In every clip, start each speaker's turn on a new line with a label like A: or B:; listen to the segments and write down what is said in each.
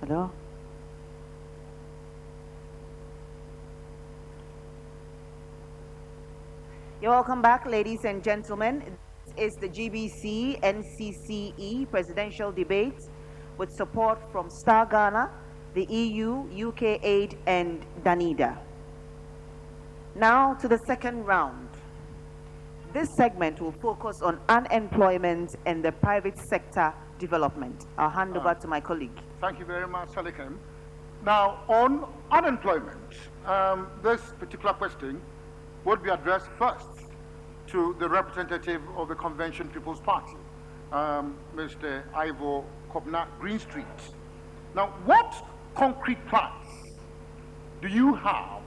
A: Hello? You're welcome back, ladies and gentlemen. This is the GBC NCCE presidential debate with support from Star Ghana, the EU, UK Aid, and Danida. Now to the second round. This segment will focus on unemployment and the private sector development. I'll hand over to my colleague.
B: Thank you very much, Salikem. Now, on unemployment, this particular question would be addressed first to the representative of the Convention People's Party, Mr. Ivo Kobna Greenstreet. Now, what concrete plans do you have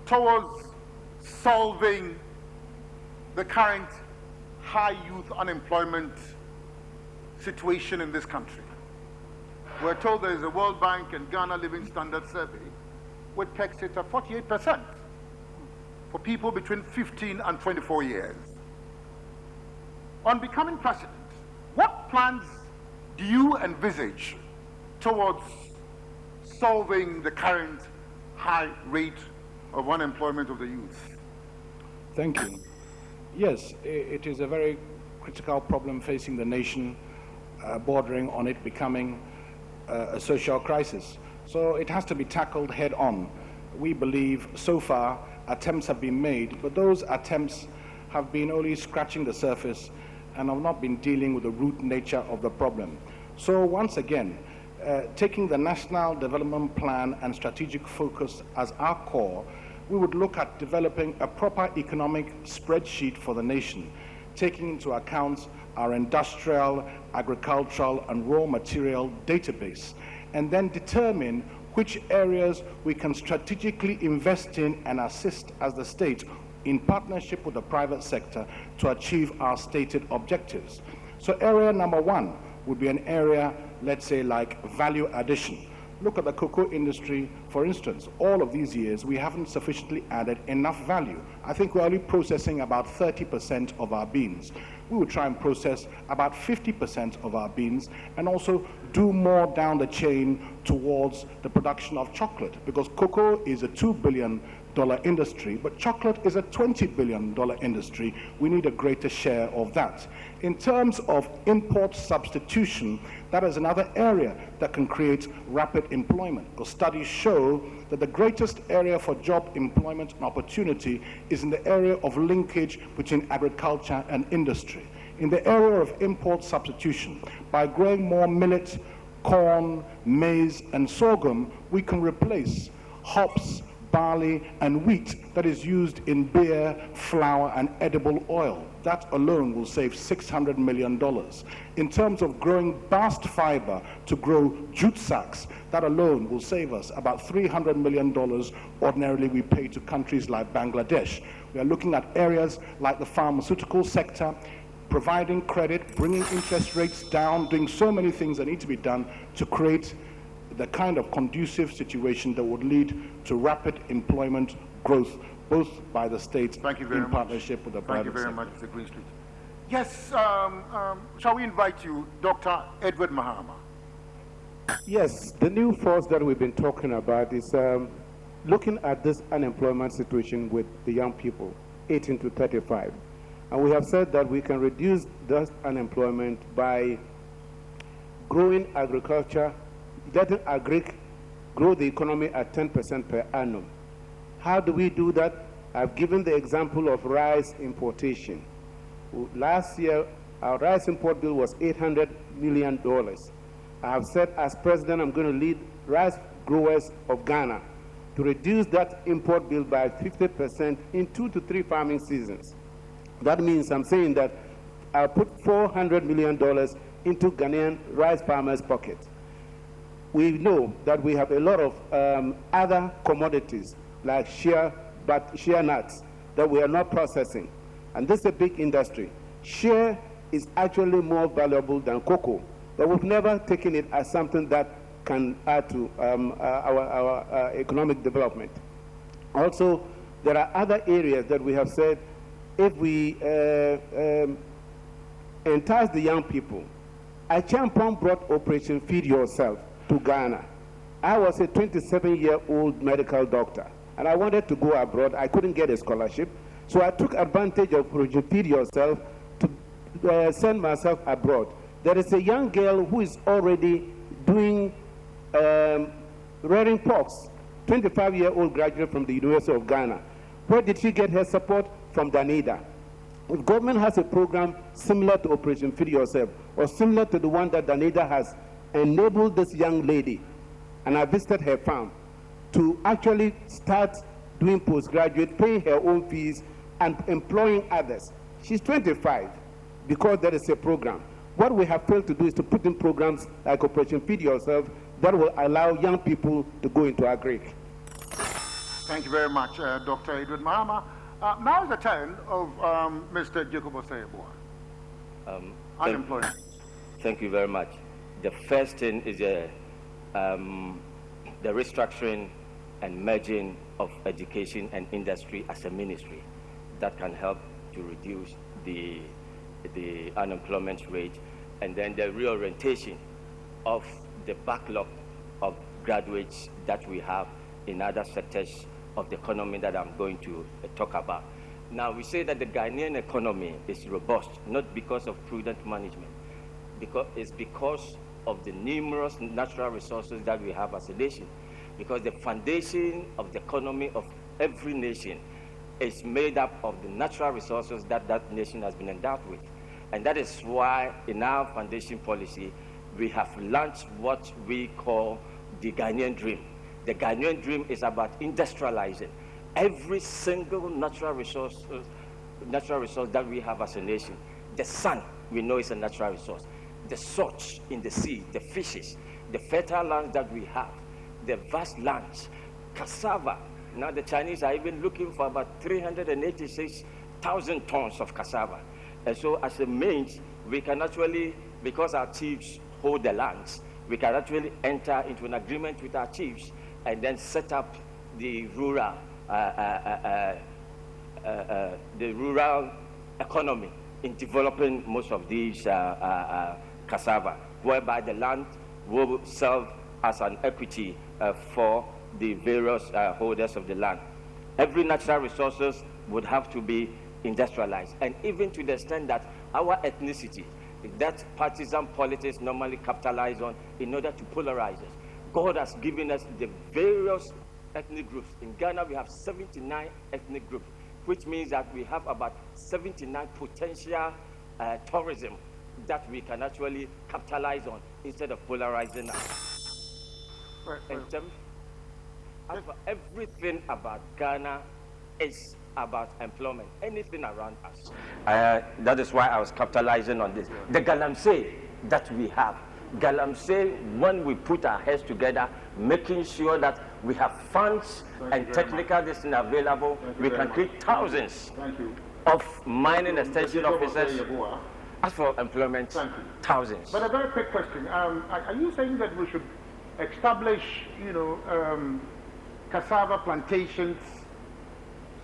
B: towards solving the current high youth unemployment situation in this country? We're told there is a World Bank and Ghana Living Standard Survey which pegs it at 48% for people between 15 and 24 years. On becoming president, what plans do you envisage towards solving the current high rate of unemployment of the youth?
C: Thank you. Yes, it is a very critical problem facing the nation, bordering on it becoming a social crisis. So it has to be tackled head on. We believe so far attempts have been made, but those attempts have been only scratching the surface and have not been dealing with the root nature of the problem. So once again, taking the National Development Plan and strategic focus as our core, we would look at developing a proper economic spreadsheet for the nation, taking into account our industrial, agricultural, and raw material database, and then determine which areas we can strategically invest in and assist as the state in partnership with the private sector to achieve our stated objectives. So area number one would be an area, let's say, like value addition. Look at the cocoa industry, for instance. All of these years, we haven't sufficiently added enough value. I think we're only processing about 30% of our beans. We would try and process about 50% of our beans and also do more down the chain towards the production of chocolate, because cocoa is a $2 billion industry, but chocolate is a $20 billion industry. We need a greater share of that. In terms of import substitution, that is another area that can create rapid employment, because studies show that the greatest area for job employment and opportunity is in the area of linkage between agriculture and industry. In the area of import substitution, by growing more millet, corn, maize, and sorghum, we can replace hops, barley, and wheat that is used in beer, flour, and edible oil. That alone will save $600 million. In terms of growing bast fiber to grow jute sacks, that alone will save us about $300 million ordinarily we pay to countries like Bangladesh. We are looking at areas like the pharmaceutical sector, providing credit, bringing interest rates down, doing so many things that need to be done to create the kind of conducive situation that would lead to rapid employment growth, both by the state in partnership with the private sector.
B: Thank you very much, Mr. Greenstreet. Yes, shall we invite you, Dr. Edward Mahama?
D: Yes, the new force that we've been talking about is looking at this unemployment situation with the young people, 18 to 35. And we have said that we can reduce that unemployment by growing agriculture, letting agric grow the economy at 10% per annum. How do we do that? I've given the example of rice importation. Last year, our rice import bill was $800 million. I have said, as president, I'm going to lead rice growers of Ghana to reduce that import bill by 50% in 2 to 3 farming seasons. That means I'm saying that I'll put $400 million into Ghanaian rice farmers' pockets. We know that we have a lot of other commodities like shea nuts that we are not processing. And this is a big industry. Shea is actually more valuable than cocoa, but we've never taken it as something that can add to our economic development. Also, there are other areas that we have said if we entice the young people. Achampong brought Operation Feed Yourself. to Ghana. I was a 27-year-old medical doctor, and I wanted to go abroad. I couldn't get a scholarship, so I took advantage of Project Feed Yourself to send myself abroad. There is a young girl who is already doing rearing porks, 25-year-old graduate from the University of Ghana. Where did she get her support? From Danida. If government has a program similar to Operation Feed Yourself, or similar to the one that Danida has, enabled this young lady, and I visited her farm, to actually start doing postgraduate, paying her own fees, and employing others. She's 25 because there is a program. What we have failed to do is to put in programs like Operation Feed Yourself that will allow young people to go into agric.
B: Thank you very much, Dr. Edward Mahama. Now is the turn of Mr. Jacob Osei-Boah. Unemployment.
E: Thank you very much. The first thing is the restructuring and merging of education and industry as a ministry that can help to reduce the unemployment rate, and then the reorientation of the backlog of graduates that we have in other sectors of the economy that I'm going to talk about. Now, we say that the Ghanaian economy is robust, not because of prudent management, it's because of the numerous natural resources that we have as a nation. Because the foundation of the economy of every nation is made up of the natural resources that that nation has been endowed with. And that is why in our foundation policy, we have launched what we call the Ghanaian Dream. The Ghanaian Dream is about industrializing every single natural resource that we have as a nation. The sun, we know, is a natural resource. The salt in the sea, the fishes, the fertile lands that we have, the vast lands, cassava. Now the Chinese are even looking for about 386,000 tons of cassava. And so as a means, we can actually, because our chiefs hold the lands, we can actually enter into an agreement with our chiefs and then set up the rural economy in developing most of these cassava, whereby the land will serve as an equity for the various holders of the land. Every natural resources would have to be industrialized, and even to the extent that our ethnicity, that partisan politics normally capitalize on in order to polarize us. God has given us the various ethnic groups. In Ghana, we have 79 ethnic groups, which means that we have about 79 potential tourism that we can actually capitalize on instead of polarizing us. As for everything about Ghana is about employment, anything around us. That is why I was capitalizing on this. The galamsey that we have, galamsey, when we put our heads together, making sure that we have funds and technical destiny available, we can create thousands of mining extension officers. As for employment, thousands.
B: But a very quick question. Are you saying that we should establish, cassava plantations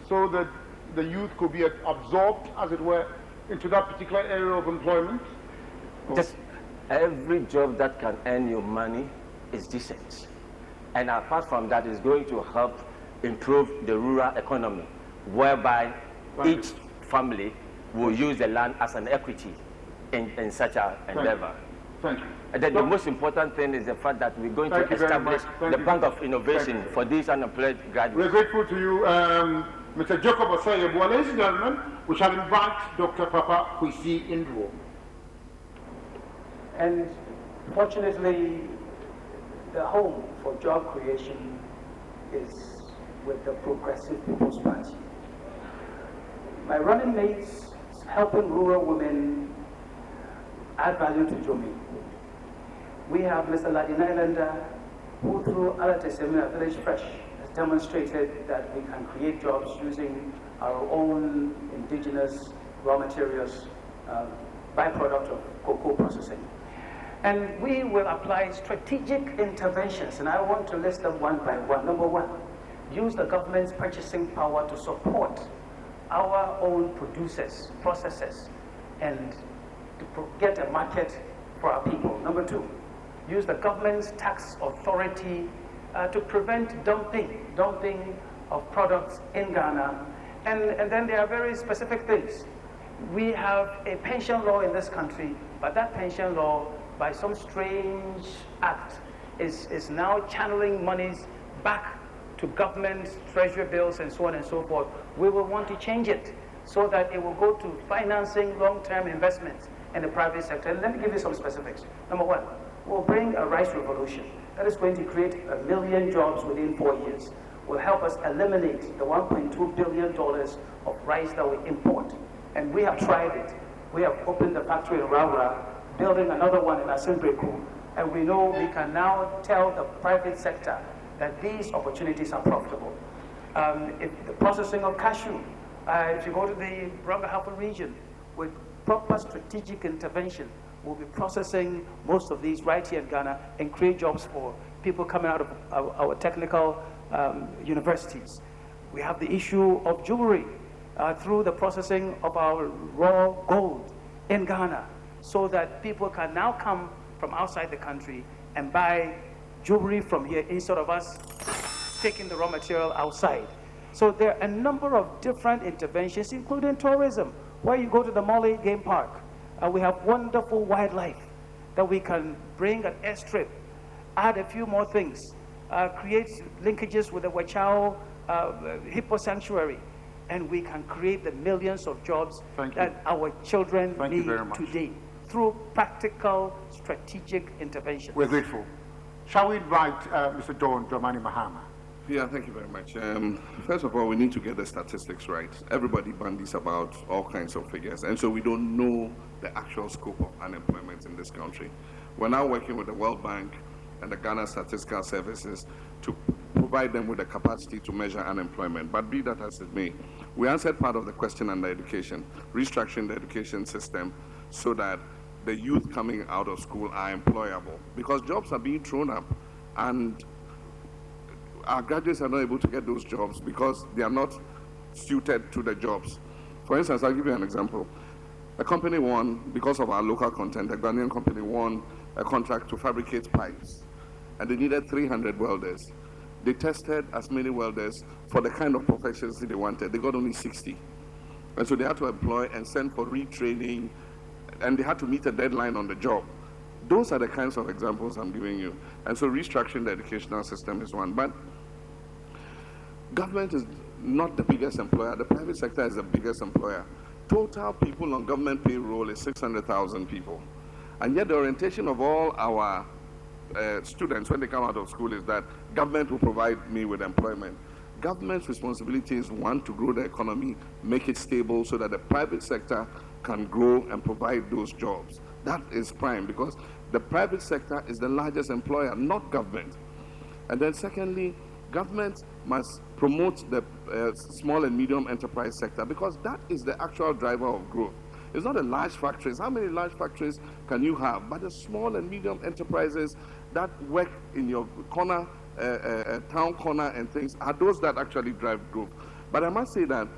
B: so that the youth could be absorbed, as it were, into that particular area of employment?
E: Just every job that can earn you money is decent. And apart from that, is going to help improve the rural economy, whereby each family will use the land as an equity in such an endeavor.
B: Thank you.
E: And then the most important thing is the fact that we're going to establish the Bank of Innovation for these unemployed graduates.
B: We're grateful to you, Mr. Jacob Osei-Boah. Ladies and gentlemen, we shall invite Dr. Papa Kwesi Indwo.
F: And fortunately, the home for job creation is with the Progressive People's Party. My running mates helping rural women add value to Jomi. We have Mr. Ladin Islander, who through Alatesemina Village Fresh has demonstrated that we can create jobs using our own indigenous raw materials, byproduct of cocoa processing. And we will apply strategic interventions, and I want to list them one by one. Number one, use the government's purchasing power to support our own producers, processors, and to get a market for our people. Number two, use the government's tax authority to prevent dumping of products in Ghana. And then there are very specific things. We have a pension law in this country, but that pension law, by some strange act, is now channeling monies back to government, treasury bills, and so on and so forth. We will want to change it so that it will go to financing long-term investments in the private sector. And let me give you some specifics. Number one, we'll bring a rice revolution that is going to create 1 million jobs within 4 years. Will help us eliminate the $1.2 billion of rice that we import. And we have tried it. We have opened the factory in Raura, building another one in Asimbreku, and we know we can now tell the private sector that these opportunities are profitable. If the processing of cashew, if you go to the Branga-Halfa region, with proper strategic intervention, we'll be processing most of these right here in Ghana and create jobs for people coming out of our technical universities. We have the issue of jewelry through the processing of our raw gold in Ghana, so that people can now come from outside the country and buy jewelry from here instead of us taking the raw material outside. So there are a number of different interventions, including tourism, where you go to the Molly Game Park. We have wonderful wildlife that we can bring an airstrip, add a few more things, create linkages with the Wachao Hippo Sanctuary, and we can create the millions of jobs that our children need today through practical, strategic interventions.
B: We're grateful. Shall we invite Mr. Dawn Dramani Mahama?
G: Yeah, thank you very much. First of all, we need to get the statistics right. Everybody bandies about all kinds of figures, and so we don't know the actual scope of unemployment in this country. We're now working with the World Bank and the Ghana Statistical Services to provide them with the capacity to measure unemployment. But be that as it may, we answered part of the question under education, restructuring the education system so that the youth coming out of school are employable, because jobs are being thrown up and our graduates are not able to get those jobs because they are not suited to the jobs. For instance, I'll give you an example. A company won, because of our local content, a Ghanaian company won a contract to fabricate pipes, and they needed 300 welders. They tested as many welders for the kind of professions they wanted. They got only 60. And so they had to employ and send for retraining, and they had to meet a deadline on the job. Those are the kinds of examples I'm giving you. And so restructuring the educational system is one. But government is not the biggest employer. The private sector is the biggest employer. Total people on government payroll is 600,000 people. And yet the orientation of all our students when they come out of school is that government will provide me with employment. Government's responsibility is, one, to grow the economy, make it stable so that the private sector can grow and provide those jobs. That is prime, because the private sector is the largest employer, not government. And then secondly, government must promote the small and medium enterprise sector, because that is the actual driver of growth. It's not the large factories. How many large factories can you have? But the small and medium enterprises that work in your corner, town corner and things, are those that actually drive growth. But I must say that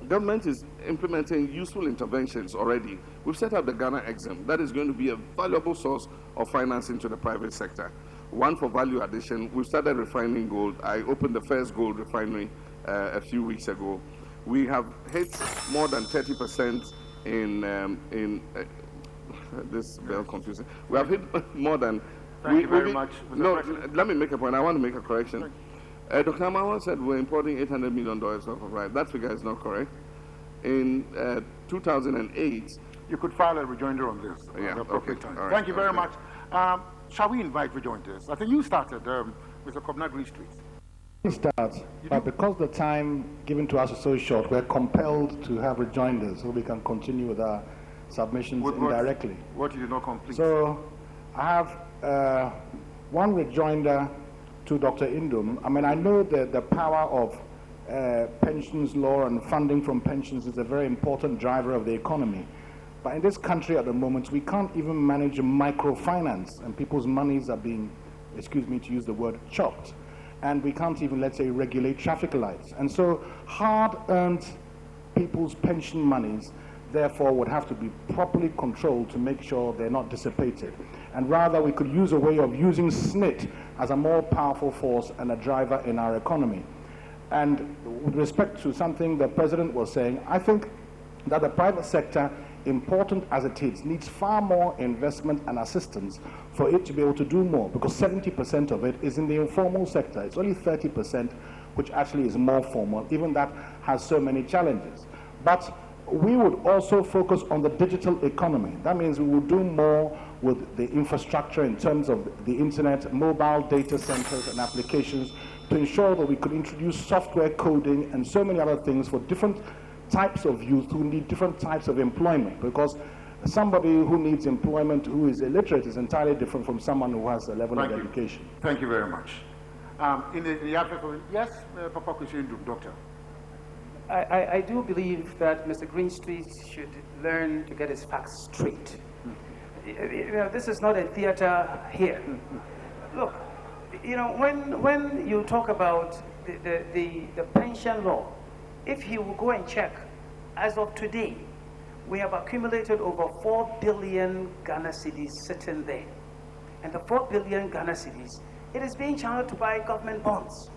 G: government is implementing useful interventions already. We've set up the Ghana Exim. That is going to be a valuable source of financing to the private sector. One for value addition. We've started refining gold. I opened the first gold refinery a few weeks ago. We have hit more than 30% in this is very confusing. We have hit more than.
B: Thank you very much.
G: No, let me make a point. I want to make a correction. Dr. Amawa said we're importing $800 million worth of rice. That figure is not correct. In 2008,
B: you could file a rejoinder on this.
G: Yeah, okay.
B: Time.
G: Right,
B: Thank you very much. Shall we invite rejoinders? I think you started, Mr. Kobna Street.
C: But because the time given to us is so short, we're compelled to have rejoinders so we can continue with our submissions indirectly.
B: What you did not complete?
C: So I have one rejoinder to Dr. Indum. I mean, I know that the power of pensions law and funding from pensions is a very important driver of the economy. But in this country at the moment, we can't even manage microfinance, and people's monies are being, excuse me to use the word, chopped. And we can't even, let's say, regulate traffic lights. And so hard-earned people's pension monies therefore would have to be properly controlled to make sure they're not dissipated. And rather, we could use a way of using SNIT as a more powerful force and a driver in our economy. And with respect to something the President was saying, I think that the private sector, important as it is, needs far more investment and assistance for it to be able to do more, because 70% of it is in the informal sector. It's only 30% which actually is more formal. Even that has so many challenges. But we would also focus on the digital economy. That means we will do more with the infrastructure in terms of the internet, mobile data centers and applications, to ensure that we could introduce software coding and so many other things for different types of youth who need different types of employment, because somebody who needs employment who is illiterate is entirely different from someone who has a level of education.
B: Thank you very much. In the absence of, yes, Papa Kusindu, Doctor.
F: I do believe that Mr. Greenstreet should learn to get his facts straight. You know, this is not a theater here. Look, you know, when you talk about the pension law, if he will go and check, as of today, we have accumulated over 4 billion Ghana cedis sitting there. And the 4 billion Ghana cedis, it is being channeled to buy government bonds.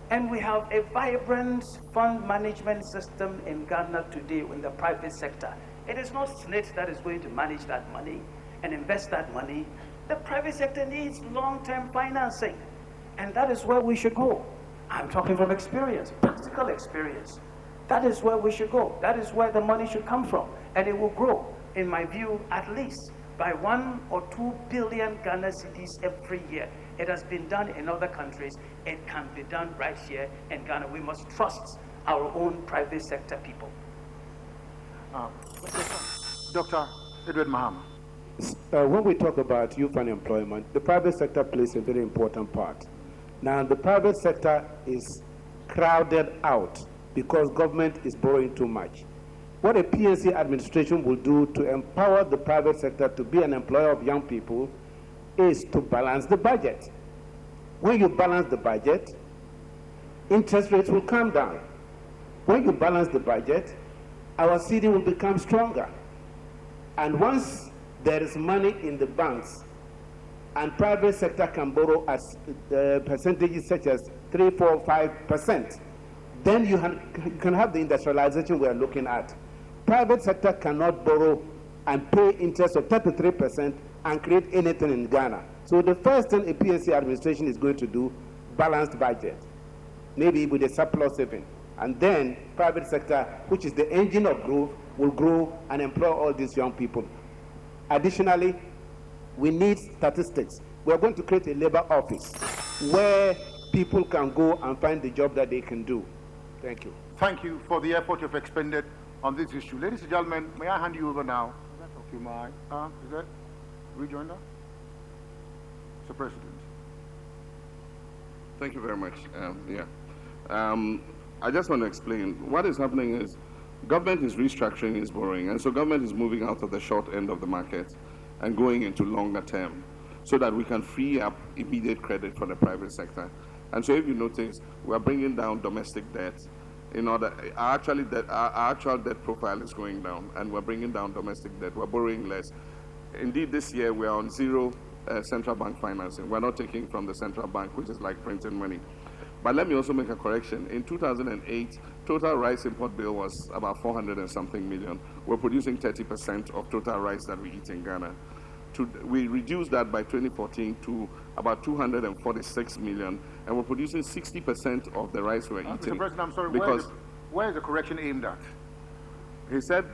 F: And we have a vibrant fund management system in Ghana today in the private sector. It is not SNIT that is going to manage that money and invest that money. The private sector needs long-term financing. And that is where we should go. I'm talking from experience, practical experience. That is where we should go. That is where the money should come from. And it will grow, in my view, at least by 1 or 2 billion Ghana cedis every year. It has been done in other countries. It can be done right here in Ghana. We must trust our own private sector people.
B: Dr. Edward Mahama.
D: When we talk about youth unemployment, the private sector plays a very important part. Now, the private sector is crowded out because government is borrowing too much. What a PNC administration will do to empower the private sector to be an employer of young people is to balance the budget. When you balance the budget, interest rates will come down. When you balance the budget, our city will become stronger. And once there is money in the banks, and private sector can borrow at percentages such as 3, 4, 5%, then you can have the industrialization we are looking at. Private sector cannot borrow and pay interest of 33% and create anything in Ghana. So the first thing a PNC administration is going to do, balanced budget, maybe with a surplus saving. And then private sector, which is the engine of growth, will grow and employ all these young people. Additionally, we need statistics. We are going to create a labor office where people can go and find the job that they can do. Thank you.
B: Thank you for the effort you've expended on this issue. Ladies and gentlemen, may I hand you over now? Is that okay, is that rejoinder? Mr. President.
G: Thank you very much. I just want to explain. What is happening is government is restructuring its borrowing, and so government is moving out of the short end of the market and going into longer term so that we can free up immediate credit for the private sector. And so if you notice, we are bringing down domestic debt in order, our actual debt profile is going down, and we're bringing down domestic debt. We're borrowing less. Indeed, this year we are on zero central bank financing. We're not taking from the central bank, which is like printing money. But let me also make a correction. In 2008, total rice import bill was about 400 and something million. We're producing 30% of total rice that we eat in Ghana. We reduced that by 2014 to about 246 million, and we're producing 60% of the rice we're eating.
B: Mr. President, I'm sorry,
G: because
B: where is the correction aimed at?
G: he said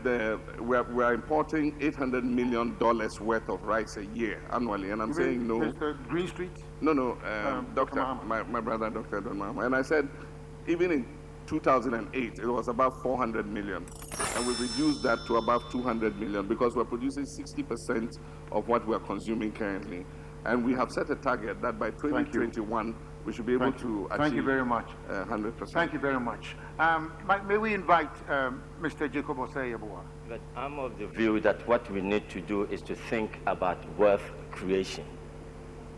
G: we're importing $800 million worth of rice a year annually, and I'm saying no.
B: Mr. Greenstreet?
G: No, Doctor, my brother, Dr. Don Mahama. And I said, even in 2008, it was about 400 million, and we reduced that to about 200 million because we're producing 60% of what we're consuming currently. And we have set a target that by 2021, we should be able to achieve.
B: Thank you very much.
G: 100%.
B: Thank you very much. May we invite Mr. Jacob Osei-Yeboah?
E: But I'm of the view that what we need to do is to think about wealth creation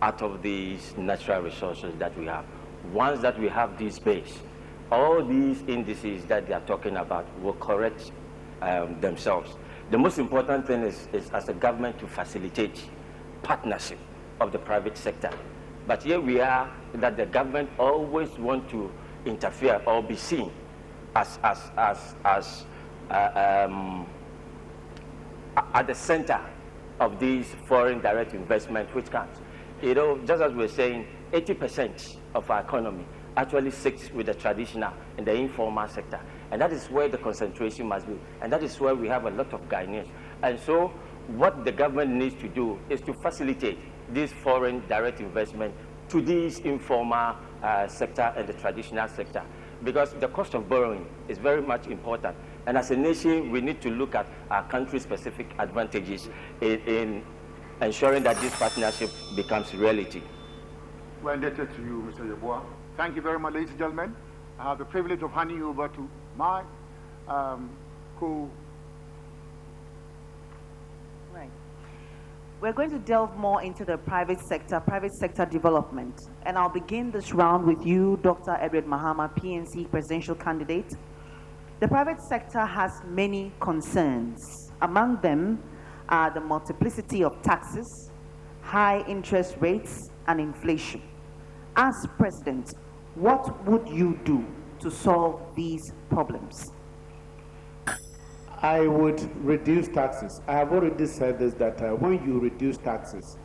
E: out of these natural resources that we have. Once that we have this base, all these indices that they are talking about will correct themselves. The most important thing is as a government to facilitate partnership of the private sector. But here we are that the government always want to interfere or be seen as at the center of these foreign direct investment, which comes. You know, just as we're saying, 80% of our economy actually sits with the traditional and the informal sector. And that is where the concentration must be. And that is where we have a lot of Ghanaians. And so what the government needs to do is to facilitate this foreign direct investment to this informal sector and the traditional sector. Because the cost of borrowing is very much important. And as a nation, we need to look at our country-specific advantages in ensuring that this partnership becomes reality.
B: We're indebted to you, Mr. Yeboah. Thank you very much, ladies and gentlemen. I have the privilege of handing you over to my
A: Right. We're going to delve more into the private sector development. And I'll begin this round with you, Dr. Edward Mahama, PNC presidential candidate. The private sector has many concerns. Among them are the multiplicity of taxes, high interest rates, and inflation. As president, what would you do to solve these problems?
D: I would reduce taxes. I have already said this, that when you reduce taxes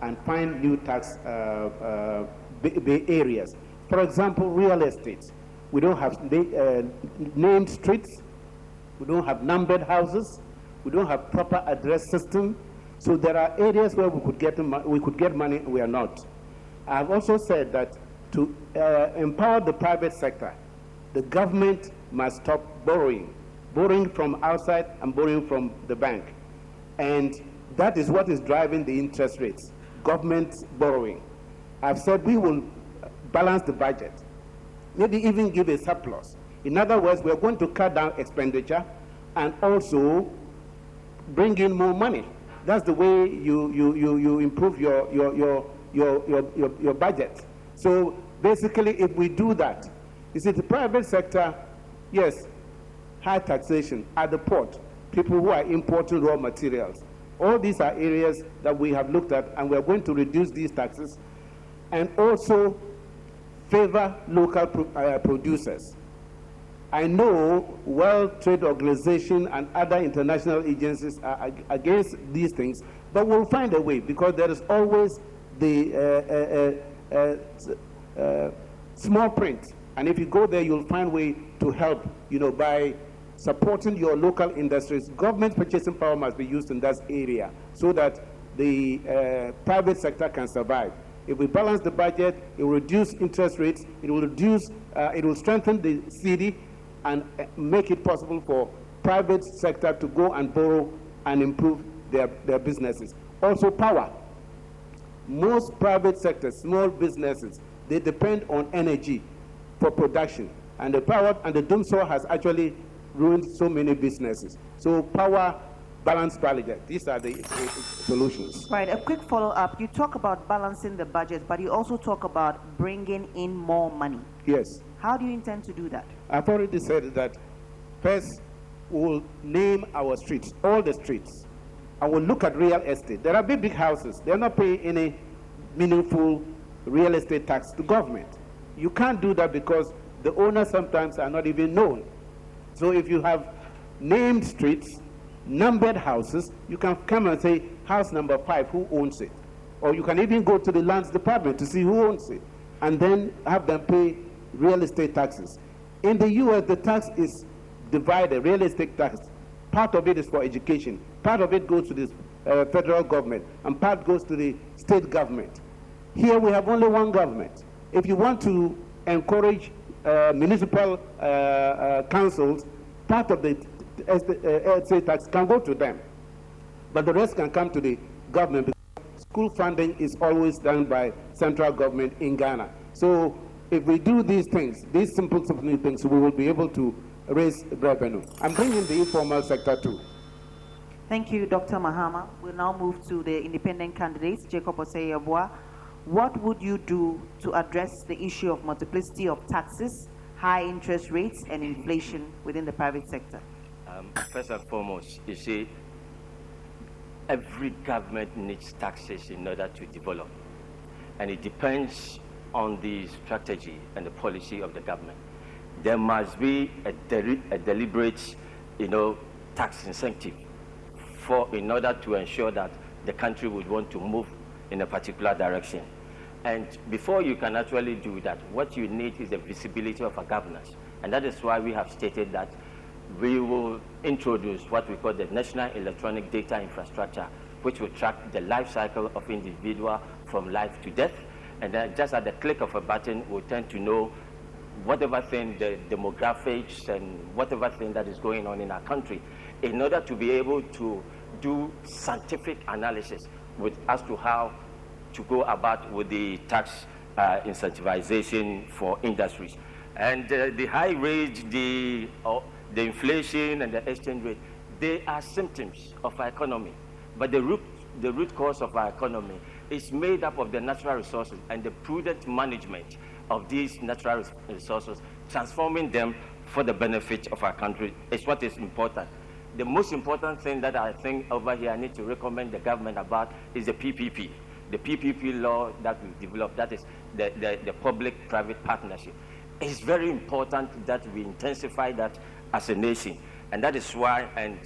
D: and find new tax areas, for example, real estate, we don't have named streets, we don't have numbered houses, we don't have proper address system. So there are areas where we could get money, we are not. I have also said that to empower the private sector, the government must stop borrowing from outside and borrowing from the bank. And that is what is driving the interest rates, government borrowing. I've said we will balance the budget, maybe even give a surplus. In other words, we're going to cut down expenditure and also bring in more money. That's the way you improve your budget. So basically, if we do that, you see, the private sector, yes, high taxation at the port, people who are importing raw materials. All these are areas that we have looked at, and we're going to reduce these taxes and also favor local producers. I know World Trade Organization and other international agencies are against these things, but we'll find a way, because there is always the small print. And if you go there, you'll find a way to help, by supporting your local industries. Government purchasing power must be used in that area so that the private sector can survive. If we balance the budget, it will reduce interest rates, it will strengthen the city and make it possible for private sector to go and borrow and improve their businesses. Also power. Most private sectors, small businesses, they depend on energy for production. And the power and the doom saw has actually ruined so many businesses. So power, balanced budget, these are the solutions.
A: Right, a quick follow-up. You talk about balancing the budget, but you also talk about bringing in more money.
D: Yes.
A: How do you intend to do that?
D: I've already said that first we'll name our streets, all the streets, and we'll look at real estate. There are big houses. They're not paying any meaningful real estate tax to government. You can't do that because the owners sometimes are not even known. So if you have named streets, numbered houses, you can come and say, house number 5, who owns it? Or you can even go to the lands department to see who owns it, and then have them pay real estate taxes. In the US, the tax is divided, real estate tax. Part of it is for education, part of it goes to the federal government, and part goes to the state government. Here we have only one government. If you want to encourage municipal councils, part of the estate tax can go to them, but the rest can come to the government, because school funding is always done by central government in Ghana. So if we do these things, these simple things, we will be able to raise revenue. I'm bringing the informal sector too.
A: Thank you, Dr. Mahama. We'll now move to the independent candidates, Jacob Osei-Yeboah. What would you do to address the issue of multiplicity of taxes, high interest rates, and inflation within the private sector?
E: First and foremost, you see, every government needs taxes in order to develop. And it depends on the strategy and the policy of the government. There must be a deliberate, tax incentive in order to ensure that the country would want to move in a particular direction. And before you can actually do that, what you need is the visibility of a governance. And that is why we have stated that we will introduce what we call the National Electronic Data Infrastructure, which will track the life cycle of individual from life to death. And then just at the click of a button, we'll tend to know whatever thing, the demographics and whatever thing that is going on in our country, in order to be able to do scientific analysis as to how to go about with the tax incentivization for industries. And the high rate, the inflation and the exchange rate, they are symptoms of our economy. But the root cause of our economy is made up of the natural resources and the prudent management of these natural resources, transforming them for the benefit of our country is what is important. The most important thing that I think over here I need to recommend the government about is the PPP. The PPP law that we've developed, that is the public-private partnership. It's very important that we intensify that as a nation. And that is why, and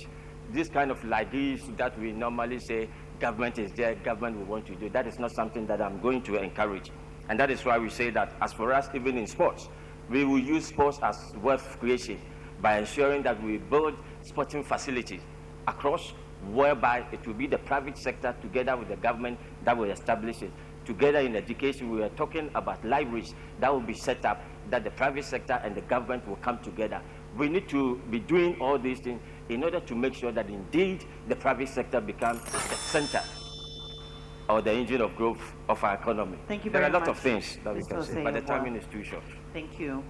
E: this kind of like this that we normally say, government is there, government will want to do, that is not something that I'm going to encourage. And that is why we say that as for us, even in sports, we will use sports as wealth creation by ensuring that we build sporting facilities across, whereby it will be the private sector together with the government that will establish it. Together in education, we are talking about libraries that will be set up, that the private sector and the government will come together. We need to be doing all these things in order to make sure that indeed the private sector becomes the center or the engine of growth of our economy.
A: Thank you very much.
E: There are a lot of things that we can say, but the timing is too short.
A: Thank you.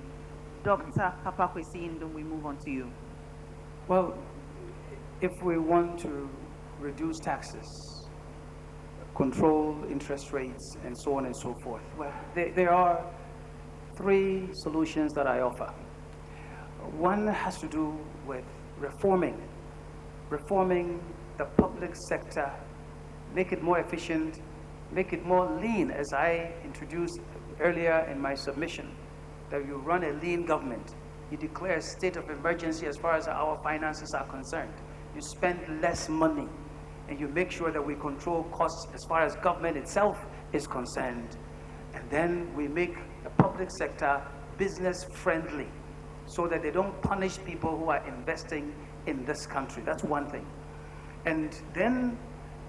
A: Dr. Papakwesi, and then we move on to you.
F: Well, if we want to reduce taxes, control interest rates, and so on and so forth, well, there are three solutions that I offer. One has to do with reforming the public sector, make it more efficient, make it more lean, as I introduced earlier in my submission, that you run a lean government. You declare a state of emergency as far as our finances are concerned. You spend less money, and you make sure that we control costs as far as government itself is concerned. And then we make the public sector business friendly, so that they don't punish people who are investing in this country. That's one thing. And then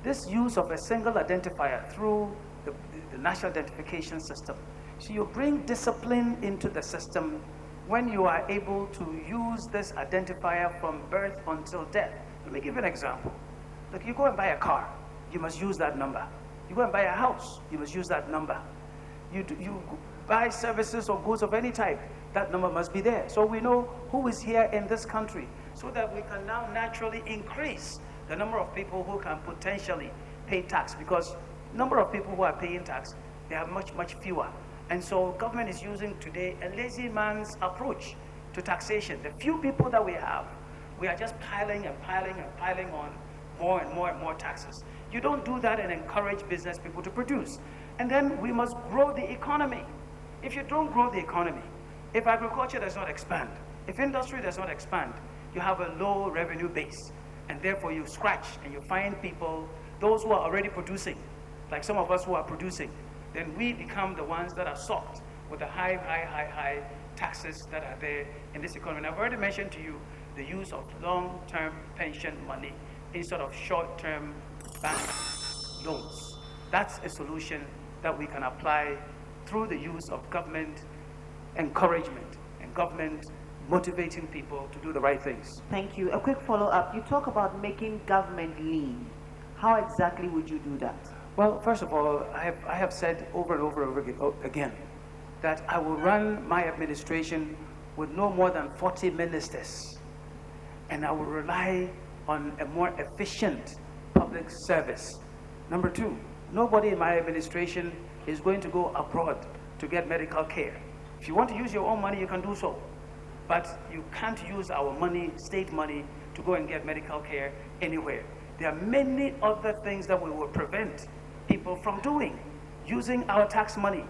F: this use of a single identifier through the national identification system. So you bring discipline into the system when you are able to use this identifier from birth until death. Let me give you an example. Look, you go and buy a car, you must use that number. You go and buy a house, you must use that number. You buy services or goods of any type, that number must be there. So we know who is here in this country, so that we can now naturally increase the number of people who can potentially pay tax, because number of people who are paying tax, they are much, much fewer. And so government is using today a lazy man's approach to taxation. The few people that we have, we are just piling and piling and piling on more and more and more taxes. You don't do that and encourage business people to produce. And then we must grow the economy. If you don't grow the economy, if agriculture does not expand, if industry does not expand, you have a low revenue base. And therefore you scratch and you find people, those who are already producing, like some of us who are producing, then we become the ones that are socked with the high taxes that are there in this economy. And I've already mentioned to you the use of long-term pension money instead of short-term bank loans. That's a solution that we can apply through the use of government encouragement and government motivating people to do the right things.
A: Thank you. A quick follow-up. You talk about making government lean. How exactly would you do that?
F: Well, first of all, I have said over and over again that I will run my administration with no more than 40 ministers, and I will rely on a more efficient public service. Number two, nobody in my administration is going to go abroad to get medical care. If you want to use your own money, you can do so. but you can't use our money, state money, to go and get medical care anywhere. There are many other things that we will prevent people from doing, using our tax money.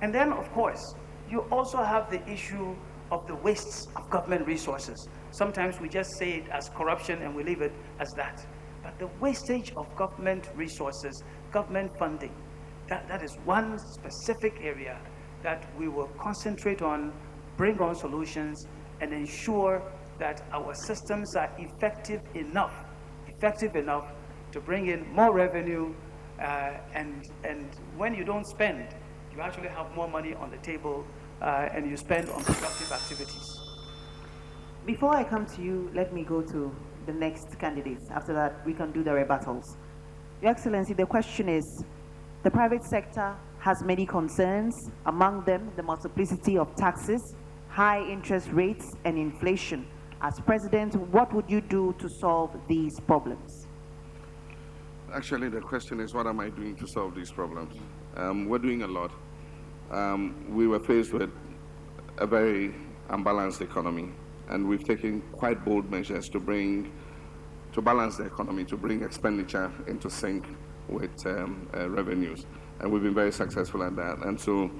F: And then, of course, you also have the issue of the wastes of government resources. Sometimes we just say it as corruption and we leave it as that. But the wastage of government resources, government funding, that is one specific area that we will concentrate on, bring on solutions, and ensure that our systems are effective enough to bring in more revenue, and when you don't spend, you actually have more money on the table, and you spend on productive activities.
A: Before I come to you, let me go to the next candidates. After that, we can do the rebuttals. Your Excellency, the question is, the private sector has many concerns, among them the multiplicity of taxes, high interest rates, and inflation. As President, what would you do to solve these problems?
G: Actually, the question is, what am I doing to solve these problems? We're doing a lot. We were faced with a very unbalanced economy, and we've taken quite bold measures to balance the economy, to bring expenditure into sync with revenues, and we've been very successful at that. And so,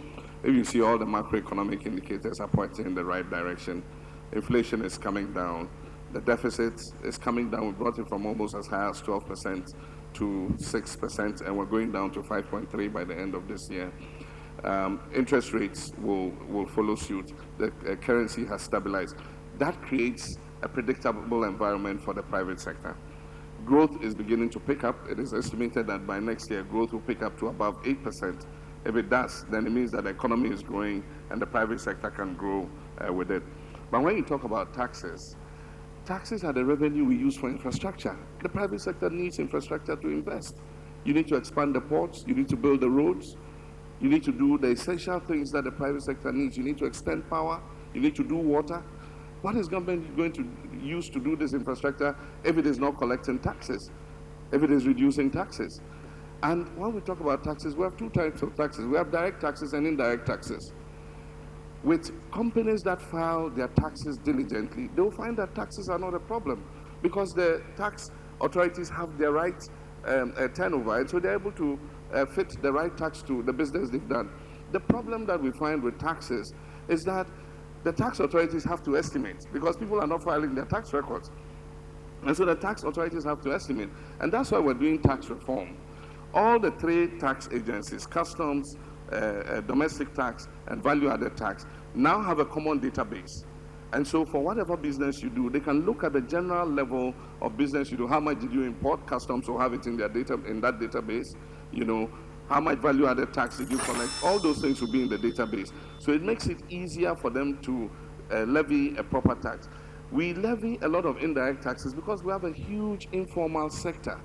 G: if you see, all the macroeconomic indicators are pointing in the right direction. Inflation is coming down. The deficit is coming down. We brought it from almost as high as 12% to 6%, and we're going down to 5.3 by the end of this year. Interest rates will follow suit. The currency has stabilized. That creates a predictable environment for the private sector. Growth is beginning to pick up. It is estimated that by next year, growth will pick up to above 8%. If it does, then it means that the economy is growing and the private sector can grow with it. But when you talk about taxes, taxes are the revenue we use for infrastructure. The private sector needs infrastructure to invest. You need to expand the ports, you need to build the roads, you need to do the essential things that the private sector needs. You need to extend power, you need to do water. What is government going to use to do this infrastructure if it is not collecting taxes, if it is reducing taxes? And when we talk about taxes, we have two types of taxes. We have direct taxes and indirect taxes. With companies that file their taxes diligently, they'll find that taxes are not a problem because the tax authorities have their right turnover, and so they're able to fit the right tax to the business they've done. The problem that we find with taxes is that the tax authorities have to estimate because people are not filing their tax records. And so the tax authorities have to estimate. And that's why we're doing tax reform. All the three tax agencies, customs, domestic tax, and value-added tax, now have a common database. And so for whatever business you do, they can look at the general level of business you do. How much did you import? Customs will have it in their data, in that database. You know, how much value-added tax did you collect? All those things will be in the database. So it makes it easier for them to levy a proper tax. We levy a lot of indirect taxes because we have a huge informal sector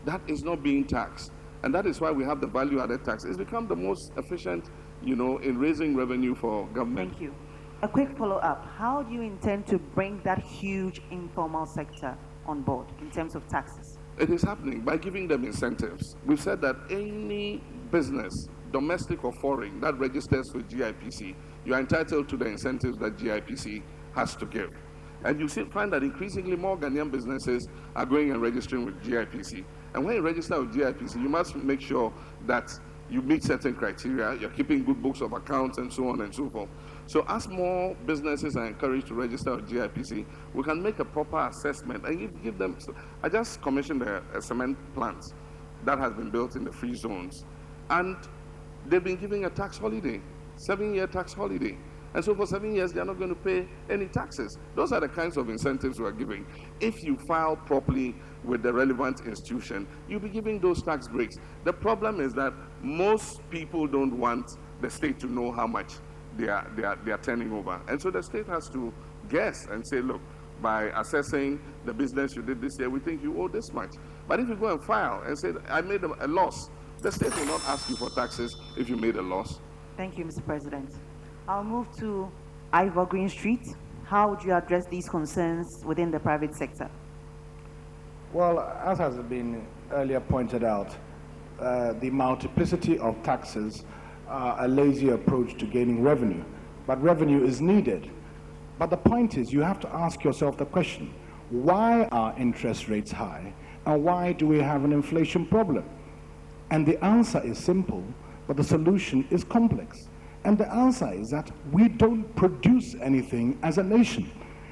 G: that is not being taxed. And that is why we have the value-added tax. It's become the most efficient, you know, in raising revenue for government.
A: Thank you. A quick follow-up. How do you intend to bring that huge informal sector on board in terms of taxes?
G: It is happening by giving them incentives. We've said that any business, domestic or foreign, that registers with GIPC, you are entitled to the incentives that GIPC has to give. And you find that increasingly more Ghanaian businesses are going and registering with GIPC. And when you register with GIPC, you must make sure that you meet certain criteria, you're keeping good books of accounts, and so on and so forth. So as more businesses are encouraged to register with GIPC, we can make a proper assessment and give them. So I just commissioned a cement plant that has been built in the free zones, and they've been giving a tax holiday, 7-year tax holiday. And so for 7 years, they're not going to pay any taxes. Those are the kinds of incentives we're giving. If you file properly with the relevant institution, you'll be giving those tax breaks. The problem is that most people don't want the state to know how much they are turning over. And so the state has to guess and say, look, by assessing the business you did this year, we think you owe this much. But if you go and file and say, I made a loss, the state will not ask you for taxes if you made a loss.
A: Thank you, Mr. President. I'll move to Ivor Green Street. How would you address these concerns within the private sector?
C: Well, as has been earlier pointed out, the multiplicity of taxes are a lazy approach to gaining revenue. But revenue is needed. But the point is, you have to ask yourself the question, why are interest rates high, and why do we have an inflation problem? And the answer is simple, but the solution is complex. And the answer is that we don't produce anything as a nation.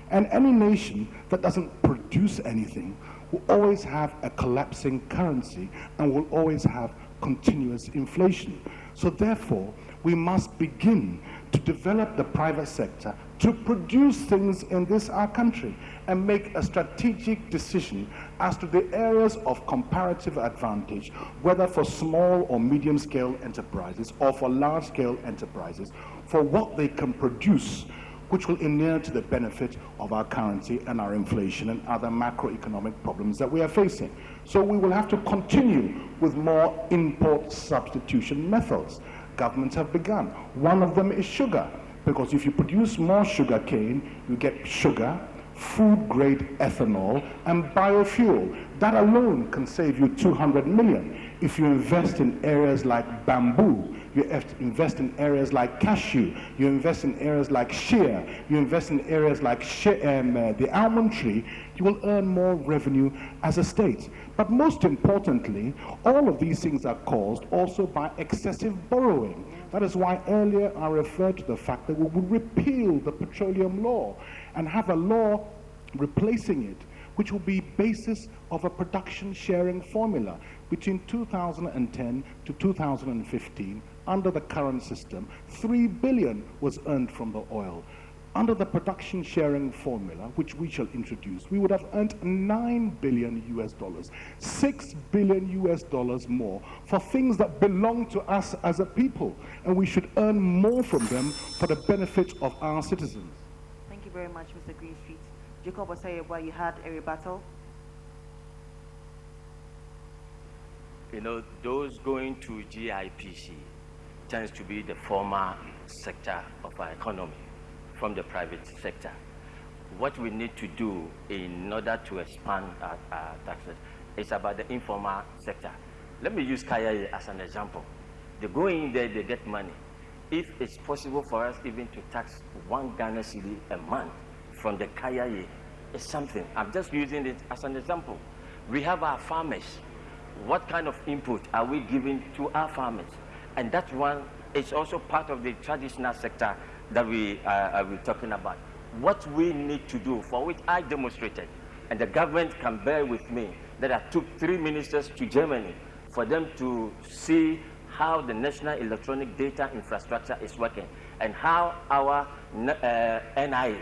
C: And any nation that doesn't produce anything will always have a collapsing currency and will always have continuous inflation. So therefore, we must begin to develop the private sector to produce things in this our country and make a strategic decision as to the areas of comparative advantage, whether for small or medium scale enterprises or for large scale enterprises, for what they can produce, which will inure to the benefit of our currency and our inflation and other macroeconomic problems that we are facing. So we will have to continue with more import substitution methods. Governments have begun. One of them is sugar, because if you produce more sugar cane, you get sugar, food-grade ethanol, and biofuel. That alone can save you 200 million. If you invest in areas like bamboo, you invest in areas like cashew, you invest in areas like shea, you invest in areas like the almond tree, you will earn more revenue as a state. But most importantly, all of these things are caused also by excessive borrowing. That is why earlier I referred to the fact that we will repeal the petroleum law and have a law replacing it, which will be basis of a production sharing formula. Between 2010 to 2015, under the current system, 3 billion was earned from the oil. Under the production sharing formula, which we shall introduce, we would have earned $9 billion US, $6 billion US more for things that belong to us as a people, and we should earn more from them for the benefit of our citizens.
A: Thank you very much, Mr. Greenstreet. Jacob Osayeba, you had a rebuttal.
E: You know, those going to GIPC tends to be the former sector of our economy from the private sector. What we need to do in order to expand our taxes is about the informal sector. Let me use Kaya as an example. They go in there, they get money. If it's possible for us even to tax 1 Ghana cedi a month from the Kaya, it's something. I'm just using it as an example. We have our farmers. What kind of input are we giving to our farmers? And that one is also part of the traditional sector that we are talking about. What we need to do, for which I demonstrated, and the government can bear with me, that I took 3 ministers to Germany for them to see how the National Electronic Data Infrastructure is working and how our NIA,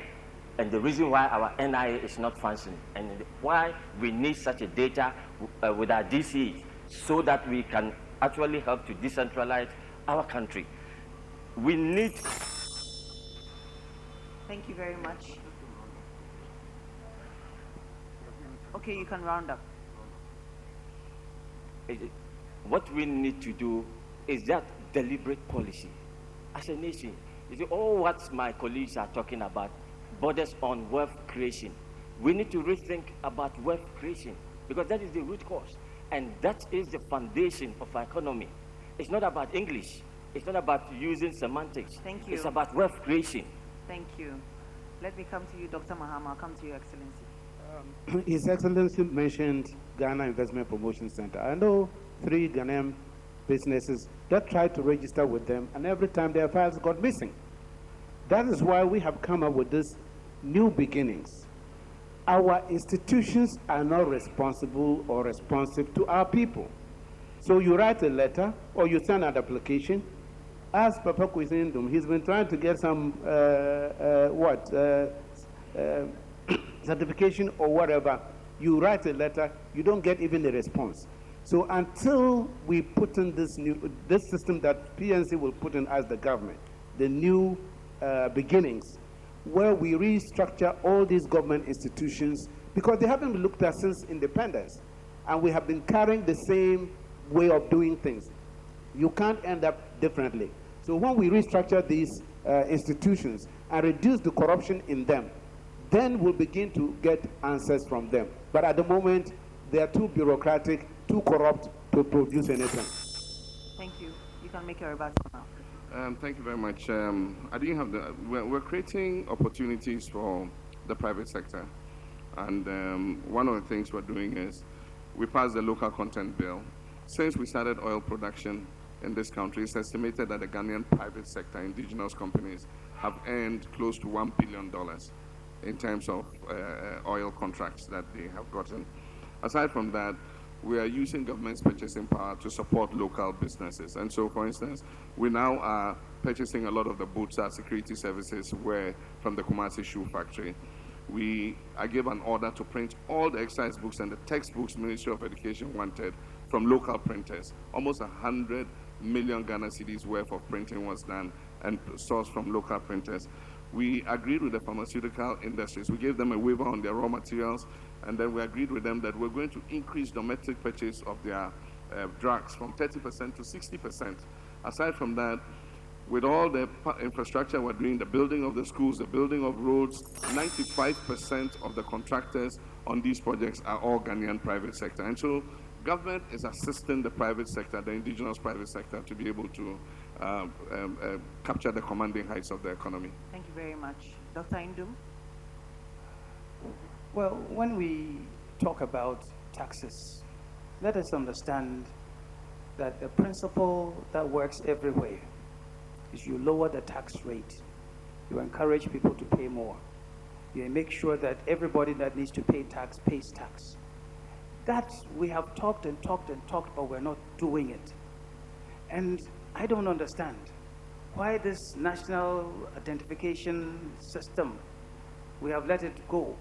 E: and the reason why our NIA is not functioning, and why we need such a data with our DCs, so that we can actually help to decentralize our country. We need...
A: Thank you very much. Okay, you can round up.
E: What we need to do is that deliberate policy as a nation. You see, all what my colleagues are talking about borders on wealth creation. We need to rethink about wealth creation, because that is the root cause, and that is the foundation of our economy. It's not about English. It's not about using semantics.
A: Thank you.
E: It's about wealth creation.
A: Thank you. Let me come to you, Dr. Mahama. I'll come to you, Excellency.
D: His Excellency mentioned Ghana Investment Promotion Center. I know 3 Ghanaian businesses that tried to register with them, and every time their files got missing. That is why we have come up with this new beginnings. Our institutions are not responsible or responsive to our people. So you write a letter or you send an application. As Papa Kwisindum, he's been trying to get some certification or whatever. You write a letter, you don't get even a response. So until we put in this system that PNC will put in as the government, the new beginnings, where we restructure all these government institutions, because they haven't been looked at since independence, and we have been carrying the same way of doing things. You can't end up differently. So when we restructure these institutions and reduce the corruption in them, then we'll begin to get answers from them. But at the moment, they are too bureaucratic, too corrupt to produce anything.
A: Thank you. You can make your rebuttal now.
G: Thank you very much. I didn't have the. We're creating opportunities for the private sector, and one of the things we're doing is we passed the local content bill. Since we started oil production in this country, it's estimated that the Ghanaian private sector, indigenous companies, have earned close to $1 billion in terms of oil contracts that they have gotten. Aside from that, we are using government's purchasing power to support local businesses. And so, for instance, we now are purchasing a lot of the boots at security services from the Kumasi Shoe Factory. I gave an order to print all the exercise books and the textbooks Ministry of Education wanted from local printers. Almost 100 million Ghana cedis worth of printing was done and sourced from local printers. We agreed with the pharmaceutical industries. We gave them a waiver on their raw materials, and then we agreed with them that we're going to increase domestic purchase of their drugs from 30% to 60%. Aside from that, with all the infrastructure we're doing, the building of the schools, the building of roads, 95% of the contractors on these projects are all Ghanaian private sector. And so government is assisting the private sector, the indigenous private sector, to be able to capture the commanding heights of the economy.
A: Thank you very much. Dr. Indum?
F: Well, when we talk about taxes, let us understand that the principle that works everywhere is you lower the tax rate. You encourage people to pay more. You make sure that everybody that needs to pay tax pays tax. That we have talked and talked and talked, but we're not doing it. And I don't understand why this national identification system, we have let it go.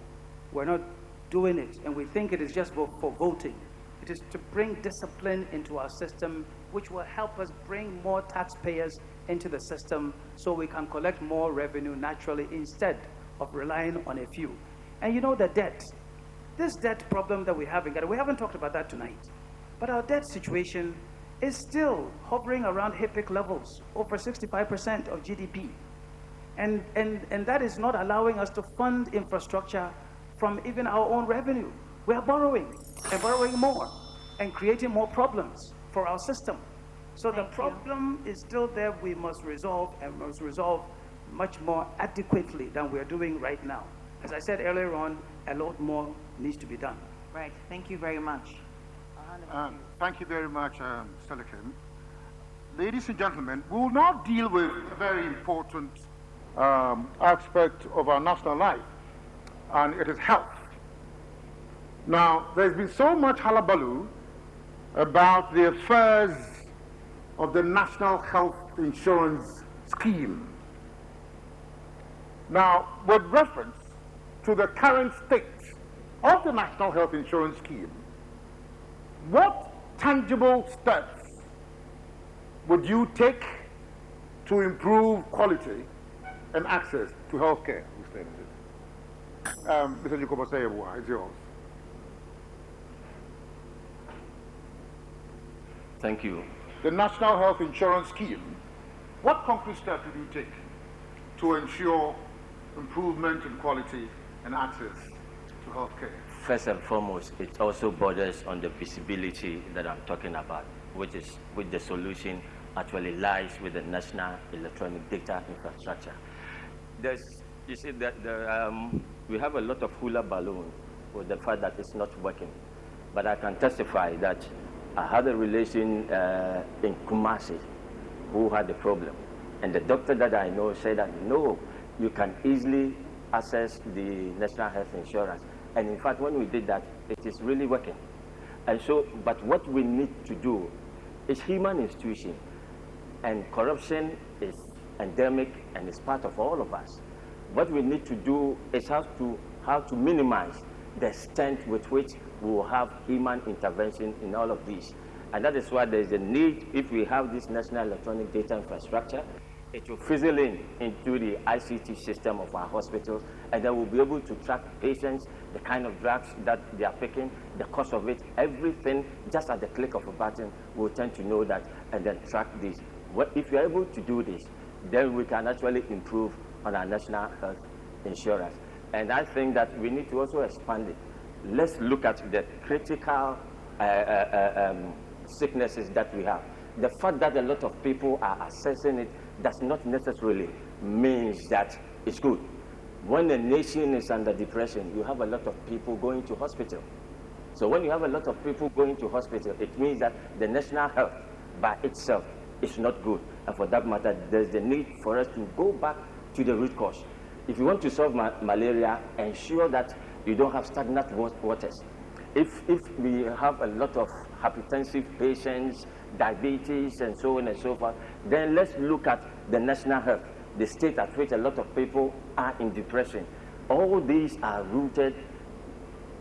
F: We're not doing it, and we think it is just for voting. It is to bring discipline into our system, which will help us bring more taxpayers into the system so we can collect more revenue naturally instead of relying on a few. And you know the debt. This debt problem that we have in Ghana, we haven't talked about that tonight, but our debt situation is still hovering around HIPC levels, over 65% of GDP. And that is not allowing us to fund infrastructure from even our own revenue. We are borrowing and borrowing more and creating more problems for our system. So the problem is still there. We must resolve, and must resolve much more adequately than we are doing right now. As I said earlier on, a lot more needs to be done.
A: Right. Thank you very much.
B: Thank you very much, Stelikim. Ladies and gentlemen, we will now deal with a very important aspect of our national life, and it is health. Now, there's been so much hullabaloo about the affairs of the National Health Insurance Scheme. Now, with reference to the current state of the National Health Insurance Scheme, what tangible steps would you take to improve quality and access to health care? Mr. Jukobo, it's yours.
E: Thank you.
B: The National Health Insurance Scheme, what concrete steps would you take to ensure improvement in quality and access to health care?
E: First and foremost, it also borders on the visibility that I'm talking about, which the solution actually lies with the National Electronic Data Infrastructure. You see that we have a lot of hula balloon with the fact that it's not working, but I can testify that I had a relation in Kumasi who had the problem, and the doctor that I know said that no, you can easily access the National Health Insurance. And in fact, when we did that, it is really working. And so, but what we need to do is human institution, and corruption is endemic and is part of all of us. What we need to do is how to minimize the extent with which we will have human intervention in all of these. And that is why there is a need, if we have this National Electronic Data Infrastructure, it will fizzle into the ICT system of our hospitals, and then we'll be able to track patients, the kind of drugs that they are picking, the cost of it, everything, just at the click of a button, we'll tend to know that and then track this. If you're able to do this, then we can actually improve on our national health insurance. And I think that we need to also expand it. Let's look at the critical sicknesses that we have. The fact that a lot of people are accessing it does not necessarily means that it's good. When a nation is under depression, you have a lot of people going to hospital. So when you have a lot of people going to hospital, it means that the national health by itself is not good. And for that matter, there's the need for us to go back to the root cause. If you want to solve malaria, ensure that you don't have stagnant waters. If we have a lot of hypertensive patients, diabetes, and so on and so forth, then let's look at the national health, the state at which a lot of people are in depression. All these are rooted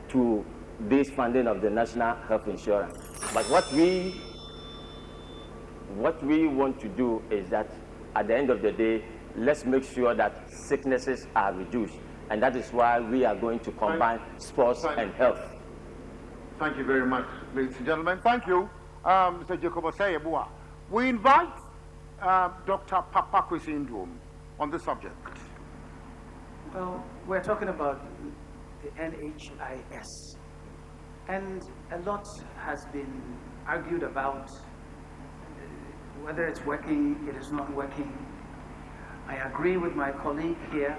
E: to this funding of the national health insurance. But what we want to do is that at the end of the day, let's make sure that sicknesses are reduced. And that is why we are going to combine sports and health.
B: Thank you very much, ladies and gentlemen. Thank you, Mr. Jacob Osayebua. We invite Dr. Papa Kwesi on this subject.
F: Well, we're talking about the NHIS. And a lot has been argued about whether it's working, it is not working. I agree with my colleague here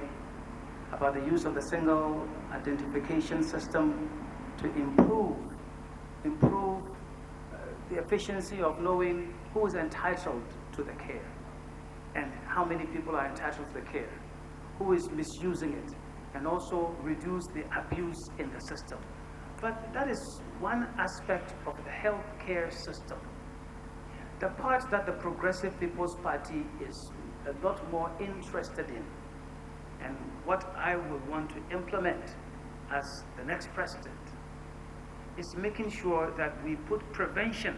F: about the use of the single identification system to improve the efficiency of knowing who is entitled to the care and how many people are entitled to the care, who is misusing it, and also reduce the abuse in the system. But that is one aspect of the healthcare system. The part that the Progressive People's Party is a lot more interested in, and what I would want to implement as the next president, is making sure that we put prevention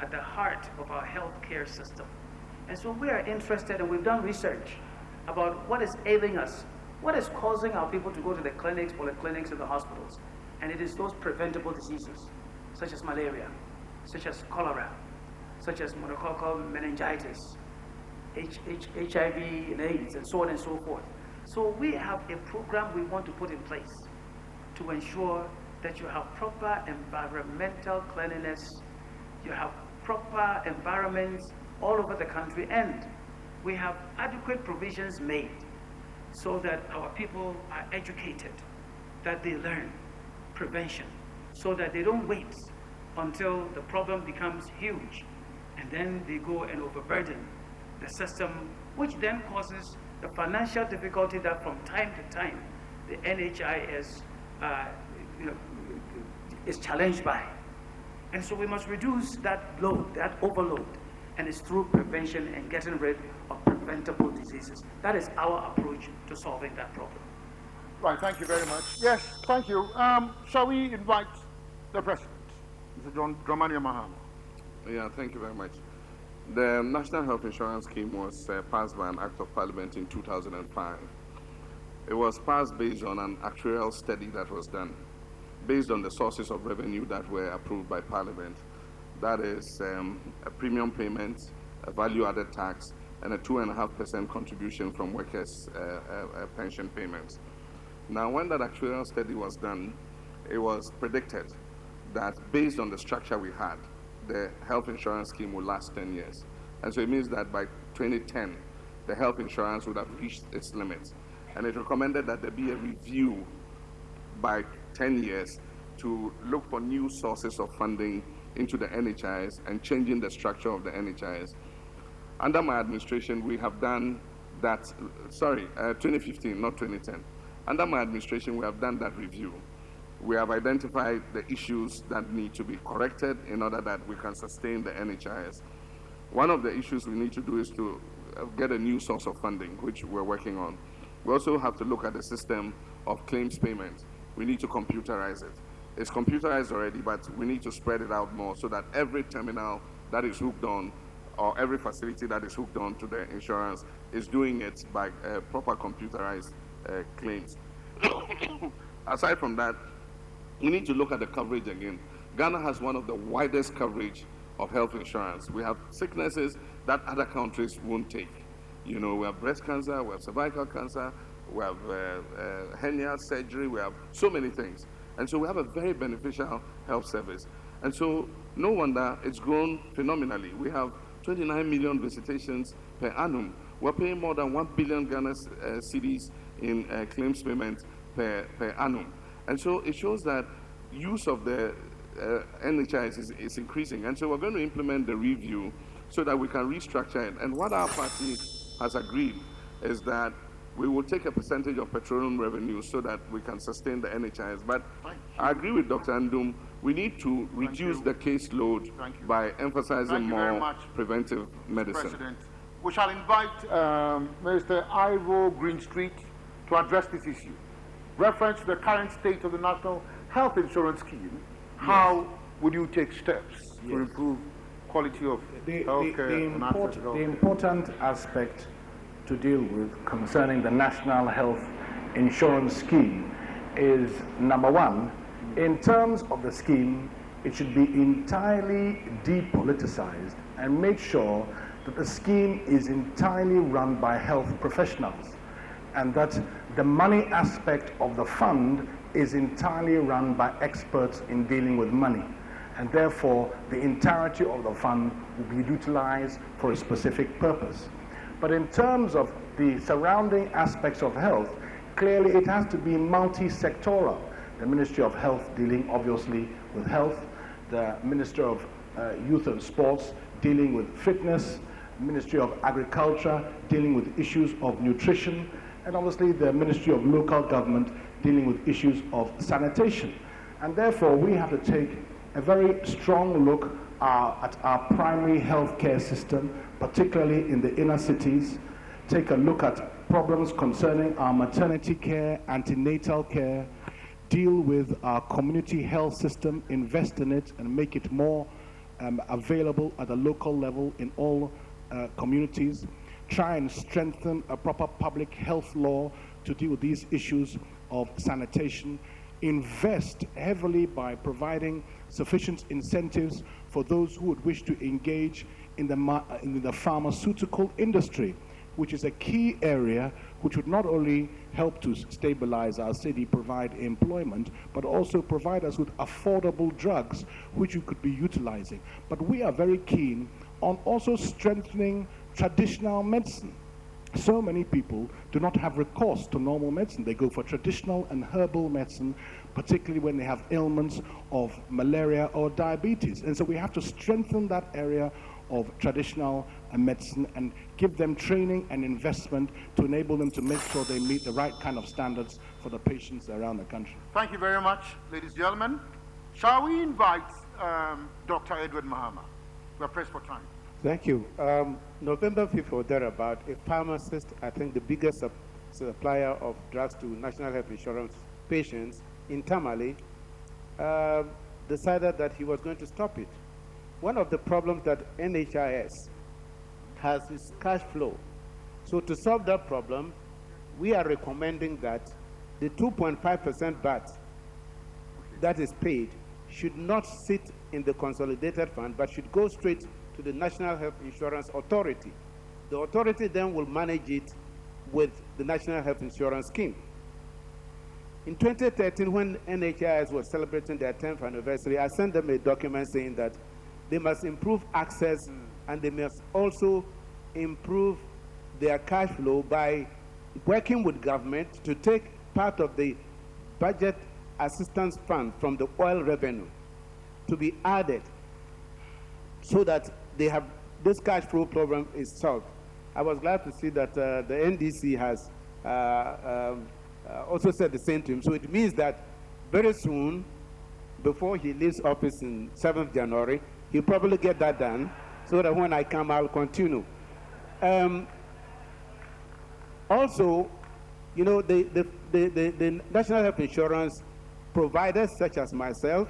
F: at the heart of our healthcare system. And so we are interested, and we've done research about what is ailing us, what is causing our people to go to the clinics, polyclinics, and the hospitals. And it is those preventable diseases, such as malaria, such as cholera, such as monococcal meningitis, HIV and AIDS, and so on and so forth. So we have a program we want to put in place to ensure that you have proper environmental cleanliness, you have proper environments all over the country, and we have adequate provisions made so that our people are educated, that they learn prevention, so that they don't wait until the problem becomes huge, and then they go and overburden the system, which then causes the financial difficulty that from time to time the NHIS is challenged by. And so we must reduce that load, that overload, and it's through prevention and getting rid of preventable diseases. That is our approach to solving that problem.
B: Right, thank you very much. Yes, thank you. Shall we invite the President, Mr. John Dramani Mahama?
G: Yeah, thank you very much. The National Health Insurance Scheme was passed by an Act of Parliament in 2005. It was passed based on an actuarial study that was done, based on the sources of revenue that were approved by Parliament. That is a premium payment, a value-added tax, and a 2.5% contribution from workers' pension payments. Now, when that actuarial study was done, it was predicted that based on the structure we had, the health insurance scheme would last 10 years. And so it means that by 2010, the health insurance would have reached its limits. And it recommended that there be a review by 10 years to look for new sources of funding into the NHIS and changing the structure of the NHIS. Under my administration, we have done that, 2015, not 2010. Under my administration, we have done that review. We have identified the issues that need to be corrected in order that we can sustain the NHIS. One of the issues we need to do is to get a new source of funding, which we're working on. We also have to look at the system of claims payment. We need to computerize it. It's computerized already, but we need to spread it out more so that every terminal that is hooked on, or every facility that is hooked on to the insurance, is doing it by proper computerized claims. Aside from that, we need to look at the coverage again. Ghana has one of the widest coverage of health insurance. We have sicknesses that other countries won't take. You know, we have breast cancer, we have cervical cancer, we have hernia surgery, we have so many things. And so we have a very beneficial health service. And so no wonder it's grown phenomenally. We have 29 million visitations per annum. We're paying more than 1 billion Ghana cedis in claims payments per annum. And so it shows that use of the NHIS is increasing. And so we're going to implement the review so that we can restructure it. And what our party has agreed is that we will take a percentage of petroleum revenue so that we can sustain the NHIS. But I agree with Dr. Andum, we need to reduce the caseload by emphasizing more preventive medicine.
B: President, we shall invite Mr. Ivo Greenstreet to address this issue. Reference to the current state of the National Health Insurance Scheme, how would you take steps to improve quality of healthcare and access to healthcare?
C: The important aspect to deal with concerning the National Health Insurance Scheme is, number one, in terms of the scheme, it should be entirely depoliticized and make sure that the scheme is entirely run by health professionals and that the money aspect of the fund is entirely run by experts in dealing with money, and therefore the entirety of the fund will be utilized for a specific purpose. But in terms of the surrounding aspects of health, clearly it has to be multi-sectoral. The Ministry of Health dealing obviously with health, the Ministry of Youth and Sports dealing with fitness, Ministry of Agriculture dealing with issues of nutrition, and obviously the Ministry of Local Government dealing with issues of sanitation. And therefore we have to take a very strong look at our primary healthcare system, particularly in the inner cities, take a look at problems concerning our maternity care, antenatal care, deal with our community health system, invest in it and make it more available at a local level in all communities, try and strengthen a proper public health law to deal with these issues of sanitation, invest heavily by providing sufficient incentives for those who would wish to engage in the pharmaceutical industry, which is a key area which would not only help to stabilize our city, provide employment, but also provide us with affordable drugs which we could be utilizing. But we are very keen on also strengthening traditional medicine. So many people do not have recourse to normal medicine. They go for traditional and herbal medicine, particularly when they have ailments of malaria or diabetes. And so we have to strengthen that area of traditional medicine and give them training and investment to enable them to make sure they meet the right kind of standards for the patients around the country.
B: Thank you very much, ladies and gentlemen. Shall we invite Dr. Edward Mahama? We are pressed for time.
D: Thank you. November 5th or thereabout, a pharmacist, I think the biggest supplier of drugs to national health insurance patients in Tamale, decided that he was going to stop it. One of the problems that NHIS has is cash flow. So to solve that problem, we are recommending that the 2.5% VAT that is paid should not sit in the consolidated fund, but should go straight to the National Health Insurance Authority. The authority then will manage it with the National Health Insurance Scheme. In 2013, when NHIS was celebrating their 10th anniversary, I sent them a document saying that they must improve access and they must also improve their cash flow by working with government to take part of the budget assistance fund from the oil revenue to be added so that they have this cash flow problem is solved. I was glad to see that the NDC has also said the same to him. So it means that very soon, before he leaves office in 7th January, he'll probably get that done so that when I come, I'll continue. Also, you know, the National Health Insurance providers such as myself,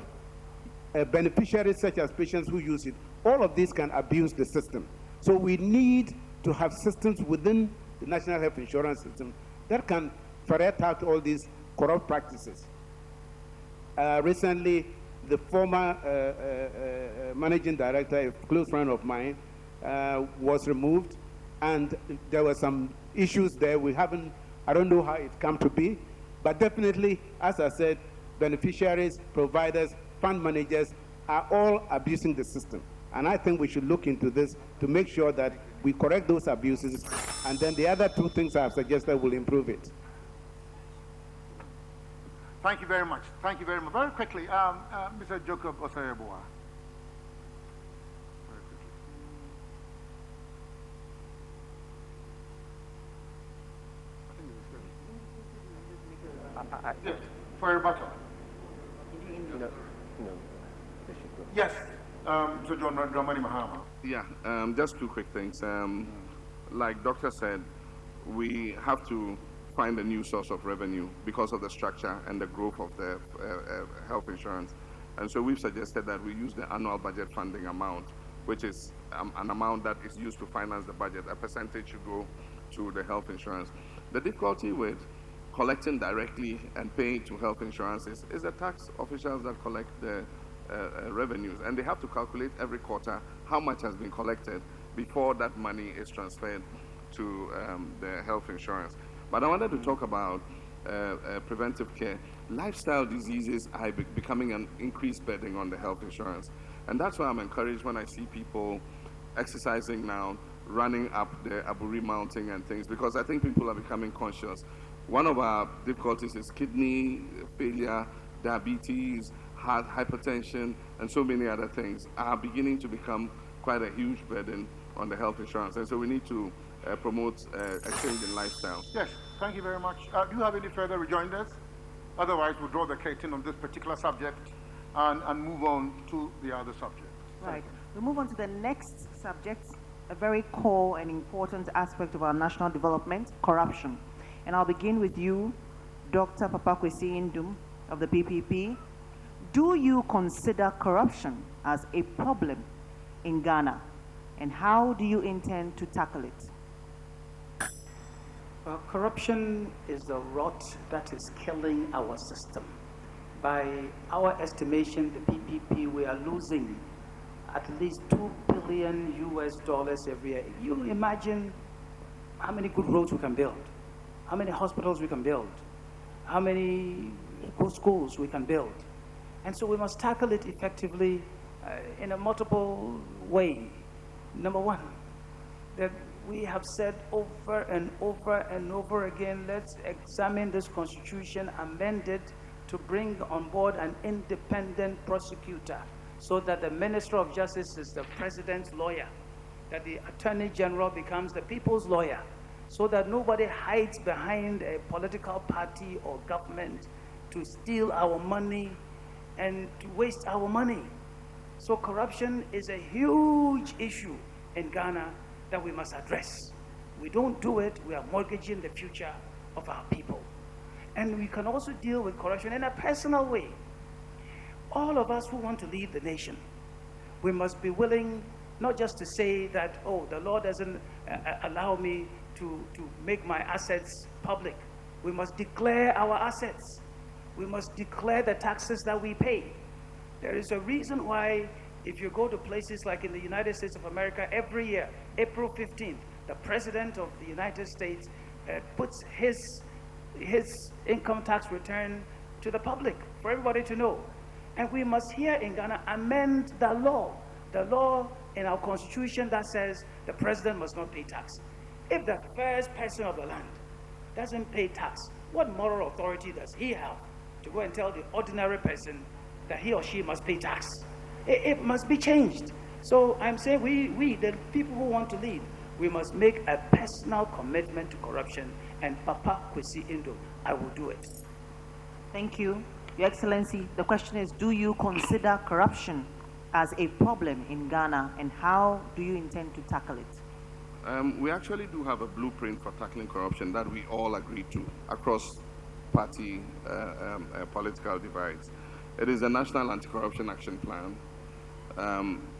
D: beneficiaries such as patients who use it, all of these can abuse the system. So we need to have systems within the National Health Insurance system that can ferret out all these corrupt practices. Recently, the former managing director, a close friend of mine, was removed, and there were some issues there. I don't know how it come to be, but definitely, as I said, beneficiaries, providers, fund managers are all abusing the system. And I think we should look into this to make sure that we correct those abuses, and then the other two things I have suggested will improve it.
B: Thank you very much. Thank you very much. Very quickly, Mr. Jacob Osayeboa. Yes, for rebuttal.
E: No.
B: Yes, Mr. John Dramani Mahama.
G: Yeah, just two quick things. Like Doctor said, we have to find a new source of revenue because of the structure and the growth of the health insurance. And so we've suggested that we use the annual budget funding amount, which is an amount that is used to finance the budget. A percentage should go to the health insurance. The difficulty with collecting directly and paying to health insurance is the tax officials that collect the revenues, and they have to calculate every quarter how much has been collected before that money is transferred to the health insurance. But I wanted to talk about preventive care. Lifestyle diseases are becoming an increased burden on the health insurance, and that's why I'm encouraged when I see people exercising now, running up the Aburi mountain and things, because I think people are becoming conscious. One of our difficulties is kidney failure, diabetes, heart hypertension, and so many other things are beginning to become quite a huge burden on the health insurance. And so we need to promote a change in lifestyle.
B: Yes, thank you very much. Do you have any further rejoinders? Otherwise, we'll draw the curtain on this particular subject and move on to the other subject.
A: Right. We'll move on to the next subject, a very core and important aspect of our national development, corruption. And I'll begin with you, Dr. Papakwesi Indum of the PPP. Do you consider corruption as a problem in Ghana, and how do you intend to tackle it?
F: Corruption is the rot that is killing our system. By our estimation, the PPP, we are losing at least $2 billion every year. You imagine how many good roads we can build, how many hospitals we can build, how many good schools we can build. And so we must tackle it effectively in a multiple way. Number one, that we have said over and over and over again, let's examine this constitution, amend it to bring on board an independent prosecutor, so that the Minister of Justice is the president's lawyer, that the Attorney General becomes the people's lawyer, so that nobody hides behind a political party or government to steal our money and to waste our money. So corruption is a huge issue in Ghana that we must address. We don't do it, we are mortgaging the future of our people. And we can also deal with corruption in a personal way. All of us who want to lead the nation, we must be willing not just to say that, oh, the law doesn't allow me to make my assets public. We must declare our assets. We must declare the taxes that we pay. There is a reason why, if you go to places like in the United States of America, every year, April 15th, the President of the United States puts his income tax return to the public for everybody to know. And we must here in Ghana amend the law in our constitution that says the president must not pay tax. If the first person of the land doesn't pay tax, what moral authority does he have to go and tell the ordinary person that he or she must pay tax? It must be changed. So I'm saying we, the people who want to lead, we must make a personal commitment to corruption, and Papa Kwesi Indum, I will do it.
A: Thank you. Your Excellency, the question is, do you consider corruption as a problem in Ghana, and how do you intend to tackle it?
G: We actually do have a blueprint for tackling corruption that we all agree to across party political divides. It is the National Anti-Corruption Action Plan.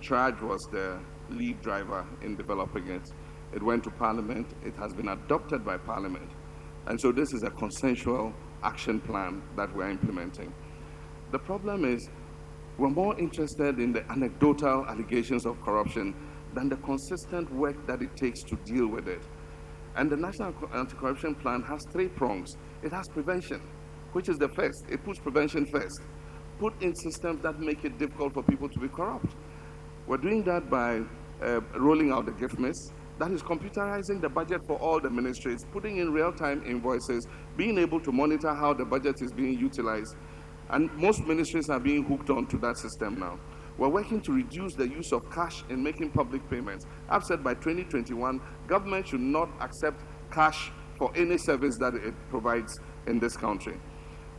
G: Charge was the lead driver in developing it. It went to Parliament. It has been adopted by Parliament. And so this is a consensual action plan that we're implementing. The problem is we're more interested in the anecdotal allegations of corruption than the consistent work that it takes to deal with it. And the National Anti-Corruption Plan has 3 prongs. It has prevention, which is the first. It puts prevention first. Put in systems that make it difficult for people to be corrupt. We're doing that by rolling out the gift miss. That is computerizing the budget for all the ministries, putting in real-time invoices, being able to monitor how the budget is being utilized. And most ministries are being hooked onto that system now. We're working to reduce the use of cash in making public payments. I've said by 2021, government should not accept cash for any service that it provides in this country.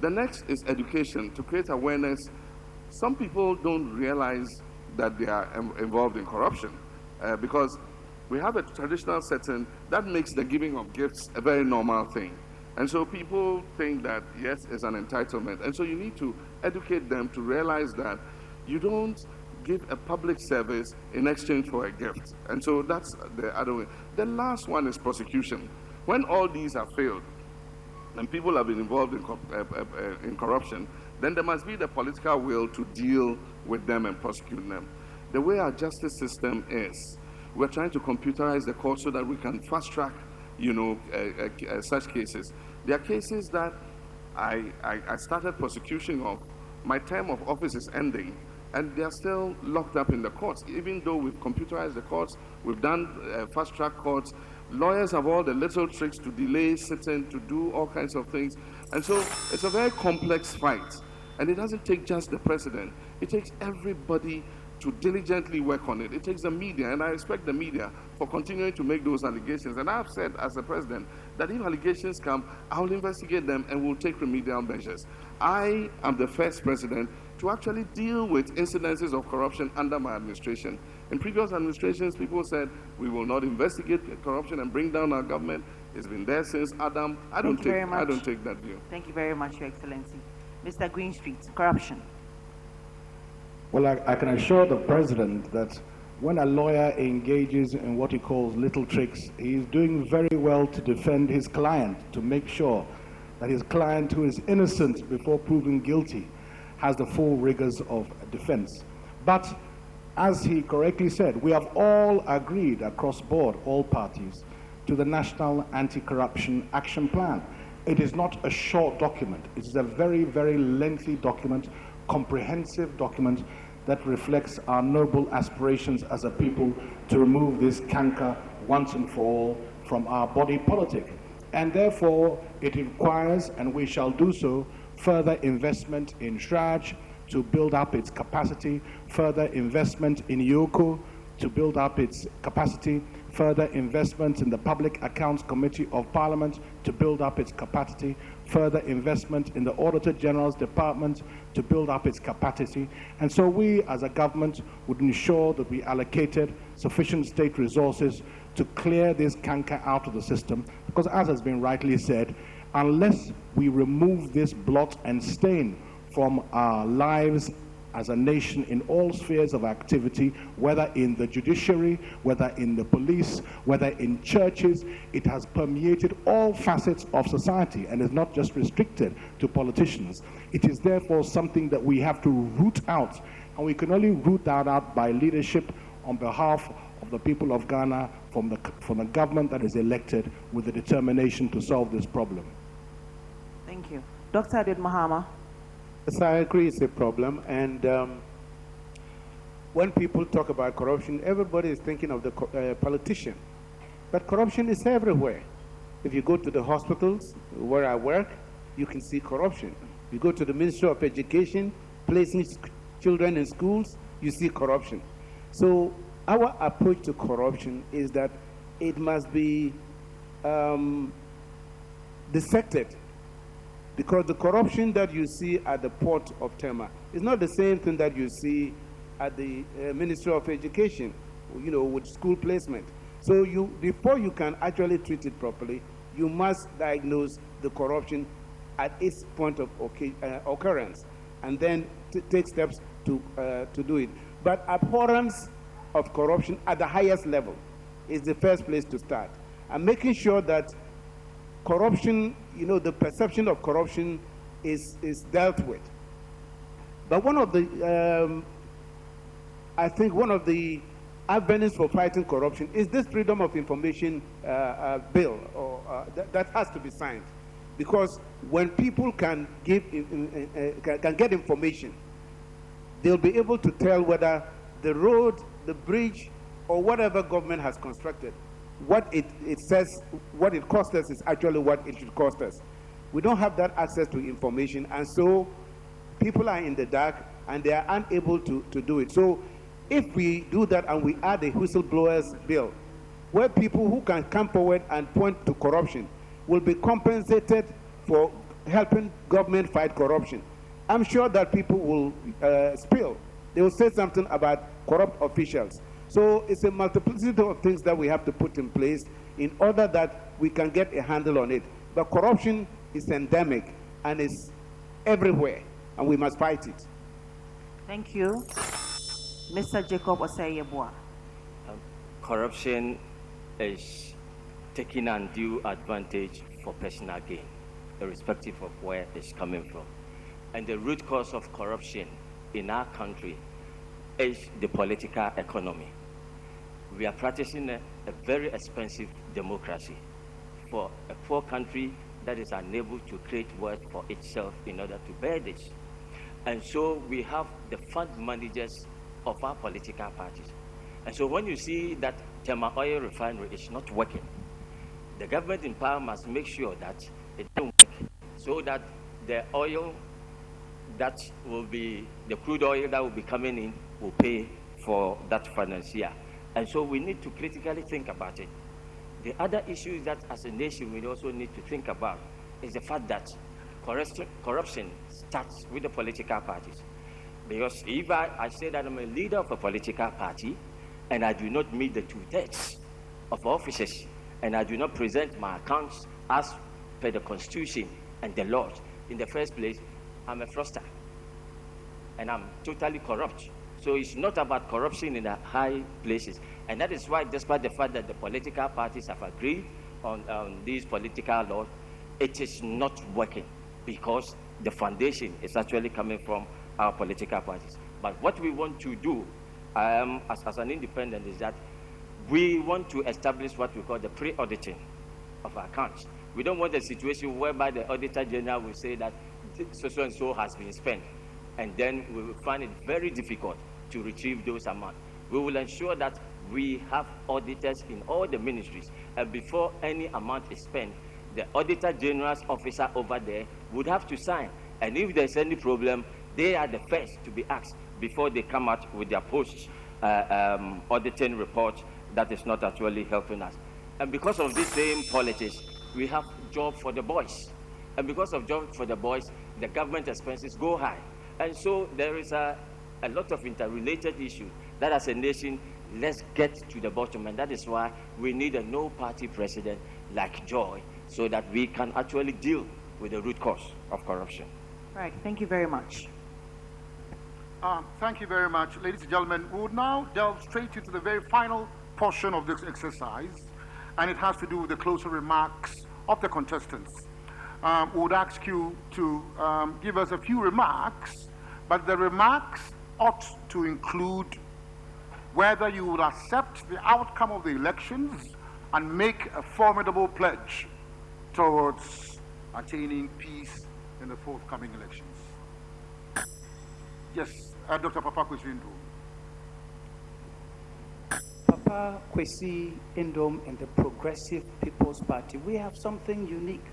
G: The next is education, to create awareness. Some people don't realize that they are involved in corruption because we have a traditional setting that makes the giving of gifts a very normal thing. And so people think that, yes, it's an entitlement. And so you need to educate them to realize that you don't give a public service in exchange for a gift. And so that's the other way. The last one is prosecution. When all these have failed, and people have been involved in corruption, then there must be the political will to deal with them and prosecute them. The way our justice system is, we're trying to computerize the court so that we can fast track, such cases. There are cases that I started prosecution of. My term of office is ending, and they are still locked up in the courts. Even though we've computerized the courts, we've done fast track courts, lawyers have all the little tricks to delay sitting, to do all kinds of things. And so it's a very complex fight. And it doesn't take just the president. It takes everybody to diligently work on it. It takes the media, and I respect the media for continuing to make those allegations. And I've said as the president that if allegations come, I'll investigate them and we'll take remedial measures. I am the first president to actually deal with incidences of corruption under my administration. In previous administrations, people said, we will not investigate corruption and bring down our government. It's been there since Adam. I don't take that view.
A: Thank you very much, Your Excellency. Mr. Greenstreet, corruption.
C: Well, I can assure the president that when a lawyer engages in what he calls little tricks, he is doing very well to defend his client, to make sure that his client, who is innocent before proven guilty, has the full rigors of defense. But as he correctly said, we have all agreed across board, all parties, to the National Anti-Corruption Action Plan. It is not a short document. It is a very, very lengthy document, comprehensive document that reflects our noble aspirations as a people to remove this canker once and for all from our body politic. And therefore, it requires, and we shall do so, further investment in SRAJ to build up its capacity, further investment in YOCO to build up its capacity, further investment in the Public Accounts Committee of Parliament to build up its capacity, further investment in the Auditor General's Department to build up its capacity. And so we as a government would ensure that we allocated sufficient state resources to clear this canker out of the system, because as has been rightly said, unless we remove this blot and stain from our lives as a nation in all spheres of activity, whether in the judiciary, whether in the police, whether in churches, it has permeated all facets of society and is not just restricted to politicians. It is therefore something that we have to root out, and we can only root that out by leadership on behalf of the people of Ghana from the government that is elected with the determination to solve this problem.
A: Thank you. Dr. Adid Mahama.
D: Yes, I agree it's a problem, and when people talk about corruption, everybody is thinking of the politician. But corruption is everywhere. If you go to the hospitals where I work, you can see corruption. You go to the Ministry of Education, placing children in schools, you see corruption. So our approach to corruption is that it must be dissected. Because the corruption that you see at the port of Tema is not the same thing that you see at the Ministry of Education, with school placement. So before you can actually treat it properly, you must diagnose the corruption at its point of occurrence, and then take steps to do it. But abhorrence of corruption at the highest level is the first place to start. And making sure that corruption, the perception of corruption is dealt with. But one of the, I think one of the avenues for fighting corruption is this Freedom of Information bill, or that has to be signed. Because when people can get information, they'll be able to tell whether the the bridge or whatever government has constructed, what it says, what it costs us is actually what it should cost us. We don't have that access to information, and so people are in the dark and they are unable to do it. So if we do that and we add a whistleblowers bill, where people who can come forward and point to corruption will be compensated for helping government fight corruption, I'm sure that people will spill. They will say something about corrupt officials. So it's a multiplicity of things that we have to put in place in order that we can get a handle on it. But corruption is endemic and is everywhere, and we must fight it.
A: Thank you. Mr. Jacob Osei-Yeboah.
E: Corruption is taking undue advantage for personal gain, irrespective of where it's coming from. And the root cause of corruption in our country is the political economy. We are practicing a very expensive democracy for a poor country that is unable to create wealth for itself in order to bear this. And so we have the fund managers of our political parties. And so when you see that Tema Oil Refinery is not working, the government in power must make sure that it doesn't work, so that the oil that will be, the crude oil that will be coming in will pay for that financier. And so we need to critically think about it. The other issue that as a nation we also need to think about is the fact that corruption starts with the political parties. Because if I say that I'm a leader of a political party and I do not meet the 2/3 of officers and I do not present my accounts as per the Constitution and the laws, in the first place, I'm a fraudster and I'm totally corrupt. So it's not about corruption in the high places. And that is why, despite the fact that the political parties have agreed on these political laws, it is not working because the foundation is actually coming from our political parties. But what we want to do as an independent is that we want to establish what we call the pre-auditing of our accounts. We don't want a situation whereby the Auditor General will say that so and so has been spent, and then we will find it very difficult to retrieve those amounts. We will ensure that we have auditors in all the ministries, and before any amount is spent, the Auditor General's officer over there would have to sign. And if there's any problem, they are the first to be asked before they come out with their post-auditing report that is not actually helping us. And because of this same politics, we have job for the boys. And because of job for the boys, the government expenses go high. And so there is a lot of interrelated issues that as a nation, let's get to the bottom. And that is why we need a no-party president like Joy, so that we can actually deal with the root cause of corruption.
A: Right, thank you very much.
B: Thank you very much, ladies and gentlemen. We will now delve straight into the very final portion of this exercise, and it has to do with the closing remarks of the contestants. We would ask you to give us a few remarks, but the remarks ought to include whether you would accept the outcome of the elections and make a formidable pledge towards attaining peace in the forthcoming elections. Yes, Dr. Papa Kwesi Ndom.
F: Papa Kwesi Ndom and the Progressive People's Party, we have something unique.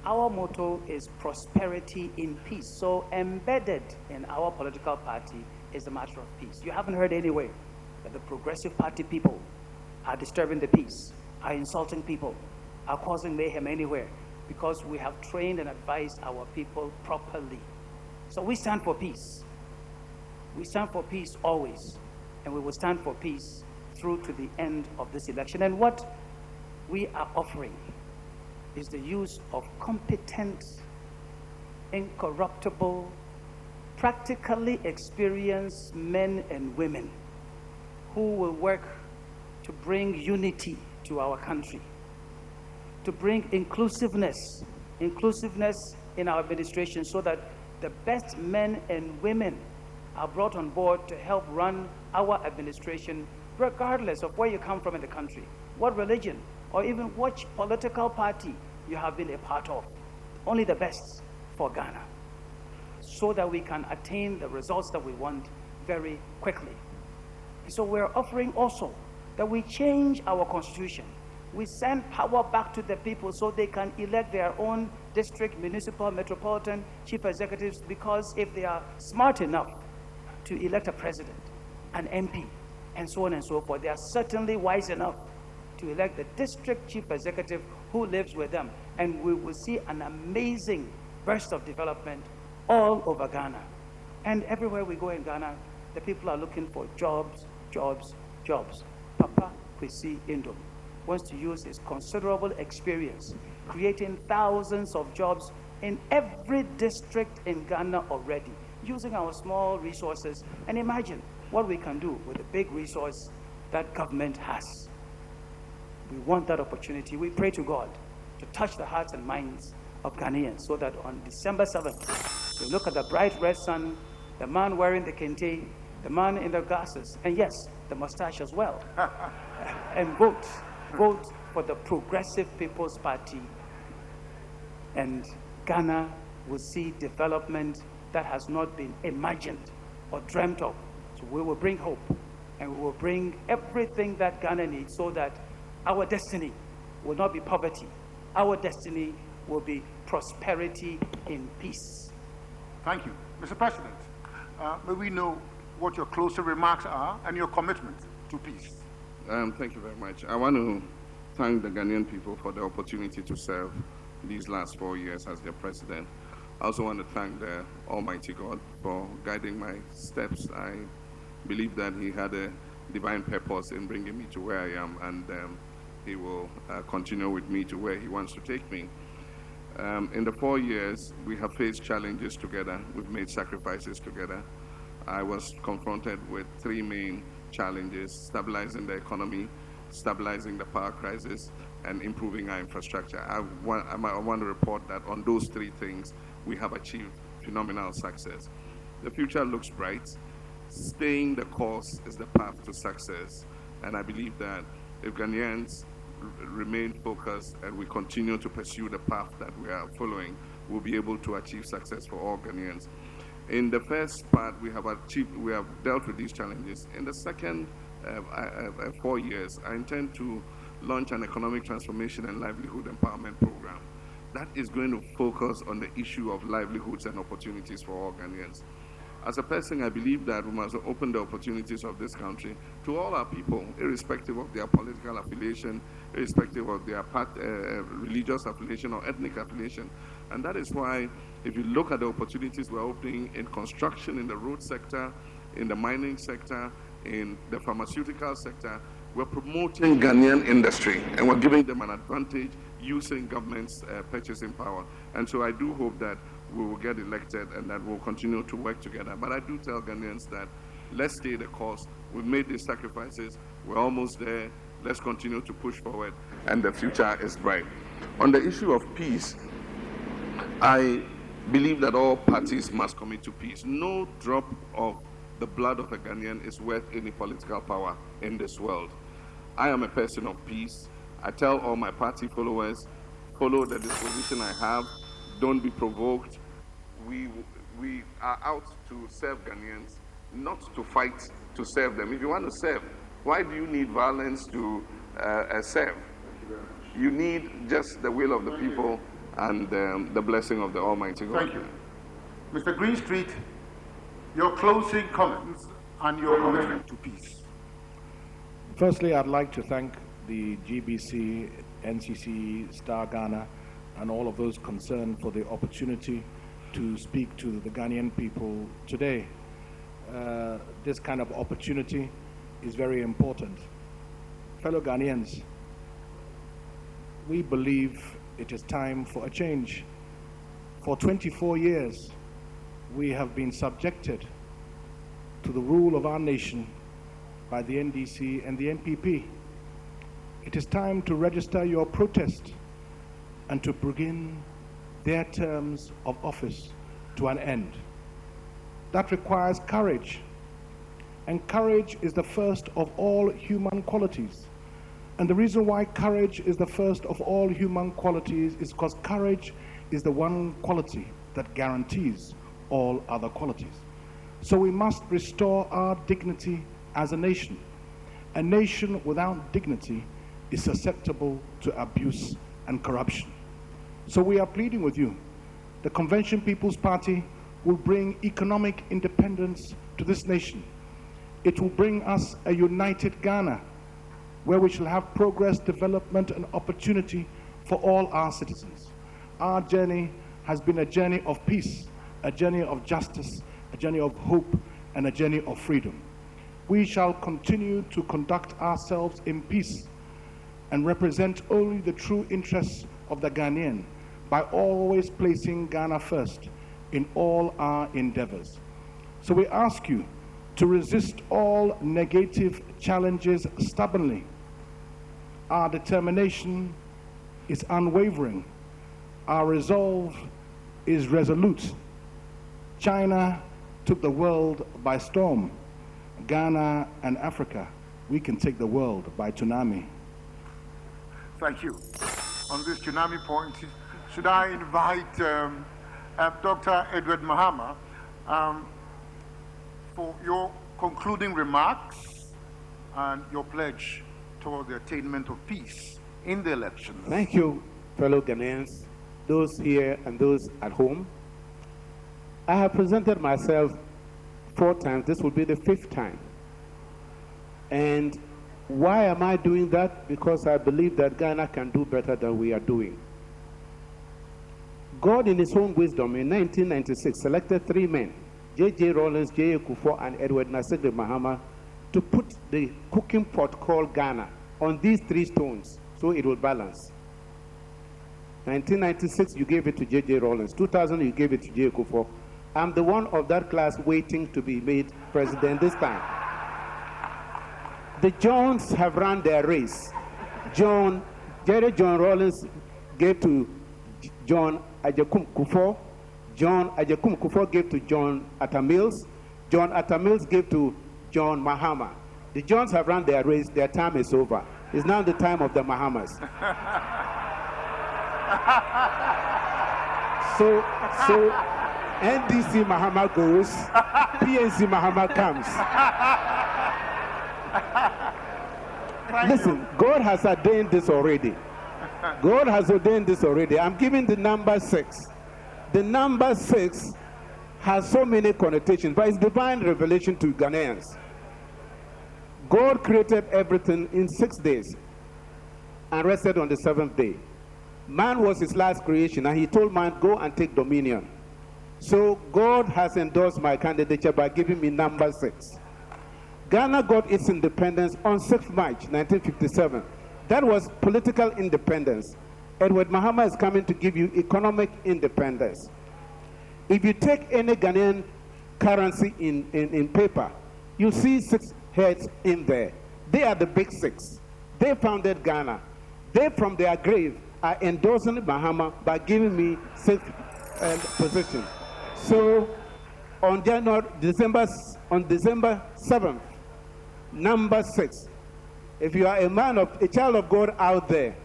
F: Our motto is prosperity in peace. So embedded in our political party is a matter of peace. You haven't heard anywhere that the Progressive Party people are disturbing the peace, are insulting people, are causing mayhem anywhere, because we have trained and advised our people properly. So we stand for peace. We stand for peace always, and we will stand for peace through to the end of this election. And what we are offering is the use of competent, incorruptible, practically experienced men and women who will work to bring unity to our country, to bring inclusiveness in our administration, so that the best men and women are brought on board to help run our administration, regardless of where you come from in the country, what religion, or even which political party you have been a part of. Only the best for Ghana, so that we can attain the results that we want very quickly. So we're offering also that we change our constitution. We send power back to the people so they can elect their own district, municipal, metropolitan chief executives, because if they are smart enough to elect a president, an MP, and so on and so forth, they are certainly wise enough to elect the district chief executive who lives with them. And we will see an amazing burst of development all over Ghana. And everywhere we go in Ghana, the people are looking for jobs, jobs, jobs. Papa Kwesi Indom wants to use his considerable experience creating thousands of jobs in every district in Ghana already, using our small resources. And imagine what we can do with the big resource that government has. We want that opportunity. We pray to God to touch the hearts and minds of Ghanaians so that on December 7th, we look at the bright red sun, the man wearing the kente, the man in the glasses, and yes, the mustache as well, and vote for the Progressive People's Party. And Ghana will see development that has not been imagined or dreamt of. So we will bring hope, and we will bring everything that Ghana needs so that our destiny will not be poverty. Our destiny will be prosperity in peace.
B: Thank you. Mr. President, may we know what your closing remarks are and your commitment to peace?
G: Thank you very much. I want to thank the Ghanaian people for the opportunity to serve these last 4 years as their president. I also want to thank the Almighty God for guiding my steps. I believe that He had a divine purpose in bringing me to where I am, and He will continue with me to where He wants to take me. In the 4 years, we have faced challenges together. We've made sacrifices together. I was confronted with 3 main challenges: stabilizing the economy, stabilizing the power crisis, and improving our infrastructure. I want to report that on those 3 things, we have achieved phenomenal success. The future looks bright. Staying the course is the path to success. And I believe that if Ghanaians remain focused and we continue to pursue the path that we are following, we'll be able to achieve success for all Ghanaians. In the first part, we have dealt with these challenges. In the second 4 years, I intend to launch an economic transformation and livelihood empowerment program that is going to focus on the issue of livelihoods and opportunities for all Ghanaians. As a person, I believe that we must open the opportunities of this country to all our people, irrespective of their political affiliation, irrespective of their religious affiliation or ethnic affiliation. And that is why, if you look at the opportunities we're opening in construction, in the road sector, in the mining sector, in the pharmaceutical sector, we're promoting Ghanaian industry, and we're giving them an advantage using government's purchasing power. And so I do hope that we will get elected and that we'll continue to work together. But I do tell Ghanaians that let's stay the course. We've made these sacrifices. We're almost there. Let's continue to push forward, and the future is bright. On the issue of peace, I believe that all parties must commit to peace. No drop of the blood of a Ghanaian is worth any political power in this world. I am a person of peace. I tell all my party followers, follow the disposition I have. Don't be provoked. We are out to serve Ghanaians, not to fight to serve them. If you want to serve, why do you need violence to serve? You need just the will of the people and the blessing of the Almighty God.
B: Thank you. Mr. Greenstreet, your closing comments and your commitment to peace.
C: Firstly, I'd like to thank the GBC, NCCE, Star Ghana, and all of those concerned for the opportunity to speak to the Ghanaian people today. This kind of opportunity is very important. Fellow Ghanaians, we believe it is time for a change. For 24 years, we have been subjected to the rule of our nation by the NDC and the NPP. It is time to register your protest and to bring their terms of office to an end. That requires courage, and courage is the first of all human qualities. And the reason why courage is the first of all human qualities is because courage is the one quality that guarantees all other qualities. So we must restore our dignity as a nation. A nation without dignity is susceptible to abuse and corruption. So we are pleading with you. The Convention People's Party will bring economic independence to this nation. It will bring us a united Ghana, where we shall have progress, development, and opportunity for all our citizens. Our journey has been a journey of peace, a journey of justice, a journey of hope, and a journey of freedom. We shall continue to conduct ourselves in peace and represent only the true interests of the Ghanaian by always placing Ghana first in all our endeavors. So we ask you to resist all negative challenges stubbornly. Our determination is unwavering. Our resolve is resolute. China took the world by storm. Ghana and Africa, we can take the world by tsunami.
B: Thank you. On this tsunami point, should I invite Dr. Edward Mahama for your concluding remarks and your pledge toward the attainment of peace in the elections?
D: Thank you, fellow Ghanaians, those here and those at home. I have presented myself 4 times. This will be the 5th time. And why am I doing that? Because I believe that Ghana can do better than we are doing. God, in his own wisdom, in 1996, selected 3 men, J.J. Rawlings, J.A. Kufuor, and Edward Nasegbe Mahama, to put the cooking pot called Ghana on these 3 stones so it will balance. 1996, you gave it to J.J. Rawlings. 2000, you gave it to J.A. Kufuor. I'm the one of that class waiting to be made president this time. The Johns have run their race. John Rawlings gave to John Ajakum Kufuor. John Ajakum Kufuor gave to John Atta Mills. John Atta Mills gave to John Mahama. The Johns have run their race. Their time is over. It's now the time of the Mahamas. So NDC Mahama goes, PNC Mahama comes. Listen, God has ordained this already. God has ordained this already. I'm giving the number 6. The number 6 has so many connotations, but it's divine revelation to Ghanaians. God created everything in 6 days and rested on the 7th day. Man was his last creation, and he told man, go and take dominion. So God has endorsed my candidature by giving me number 6. Ghana got its independence on 6th March 1957. That was political independence. Edward Mahama is coming to give you economic independence. If you take any Ghanaian currency in paper, you see 6 heads in there. They are the big 6. They founded Ghana. They, from their grave, are endorsing Mahama by giving me 6th position. So on December 7th, number 6. If you are a child of God out there,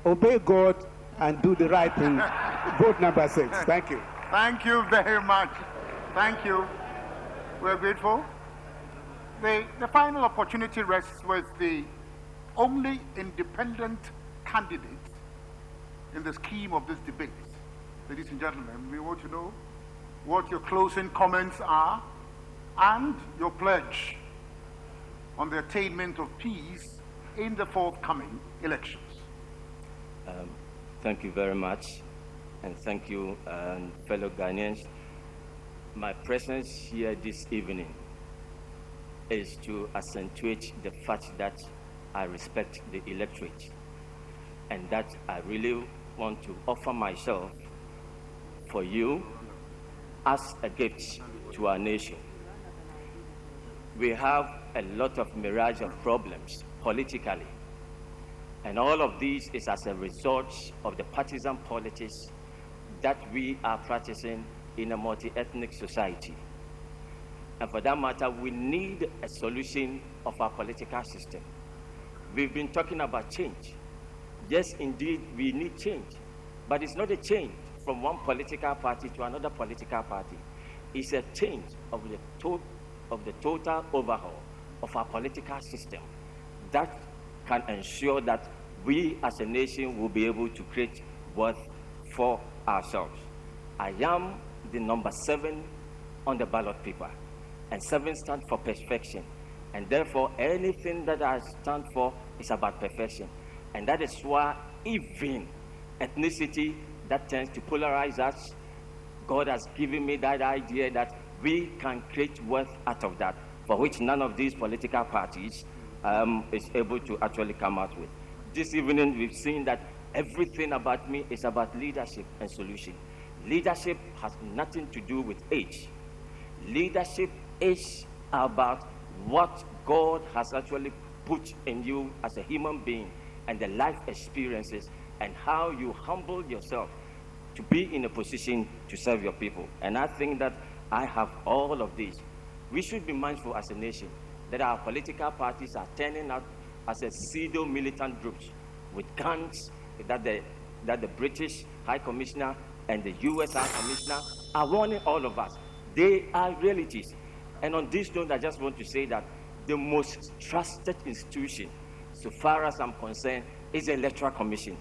D: obey God and do the right thing. Vote number 6. Thank you.
B: Thank you very much. Thank you. We're grateful. The final opportunity rests with the only independent candidate in the scheme of this debate. Ladies and gentlemen, we want to know what your closing comments are and your pledge on the attainment of peace in the forthcoming elections.
E: Thank you very much, and thank you, fellow Ghanaians. My presence here this evening is to accentuate the fact that I respect the electorate and that I really want to offer myself for you as a gift to our nation. We have a lot of mirage of problems politically, and all of these is as a result of the partisan politics that we are practicing in a multi-ethnic society. And for that matter, we need a solution of our political system. We've been talking about change. Yes, indeed, we need change, but it's not a change from one political party to another political party. It's a change of the total overhaul of our political system that can ensure that we as a nation will be able to create wealth for ourselves. I am the number 7 on the ballot paper, and 7 stands for perfection, and therefore anything that I stand for is about perfection. And that is why even ethnicity that tends to polarize us, God has given me that idea that we can create wealth out of that, for which none of these political parties is able to actually come out with. This evening we've seen that everything about me is about leadership and solution. Leadership has nothing to do with age. Leadership is about what God has actually put in you as a human being, and the life experiences, and how you humble yourself to be in a position to serve your people. And I think that I have all of these. We should be mindful as a nation that our political parties are turning out as a pseudo militant groups with guns that the British High Commissioner and the US High Commissioner are warning all of us. They are realities. And on this note, I just want to say that the most trusted institution, so far as I'm concerned, is the Electoral Commission.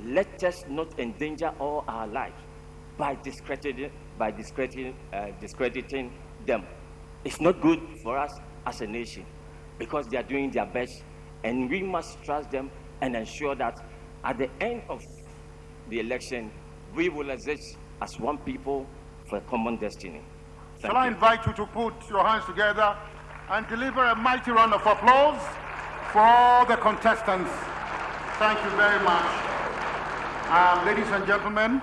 E: Let us not endanger all our lives by discrediting them. It's not good for us as a nation, because they are doing their best, and we must trust them and ensure that at the end of the election, we will exist as one people for a common destiny.
B: Shall I invite you to put your hands together and deliver a mighty round of applause for all the contestants. Thank you very much. Ladies and gentlemen,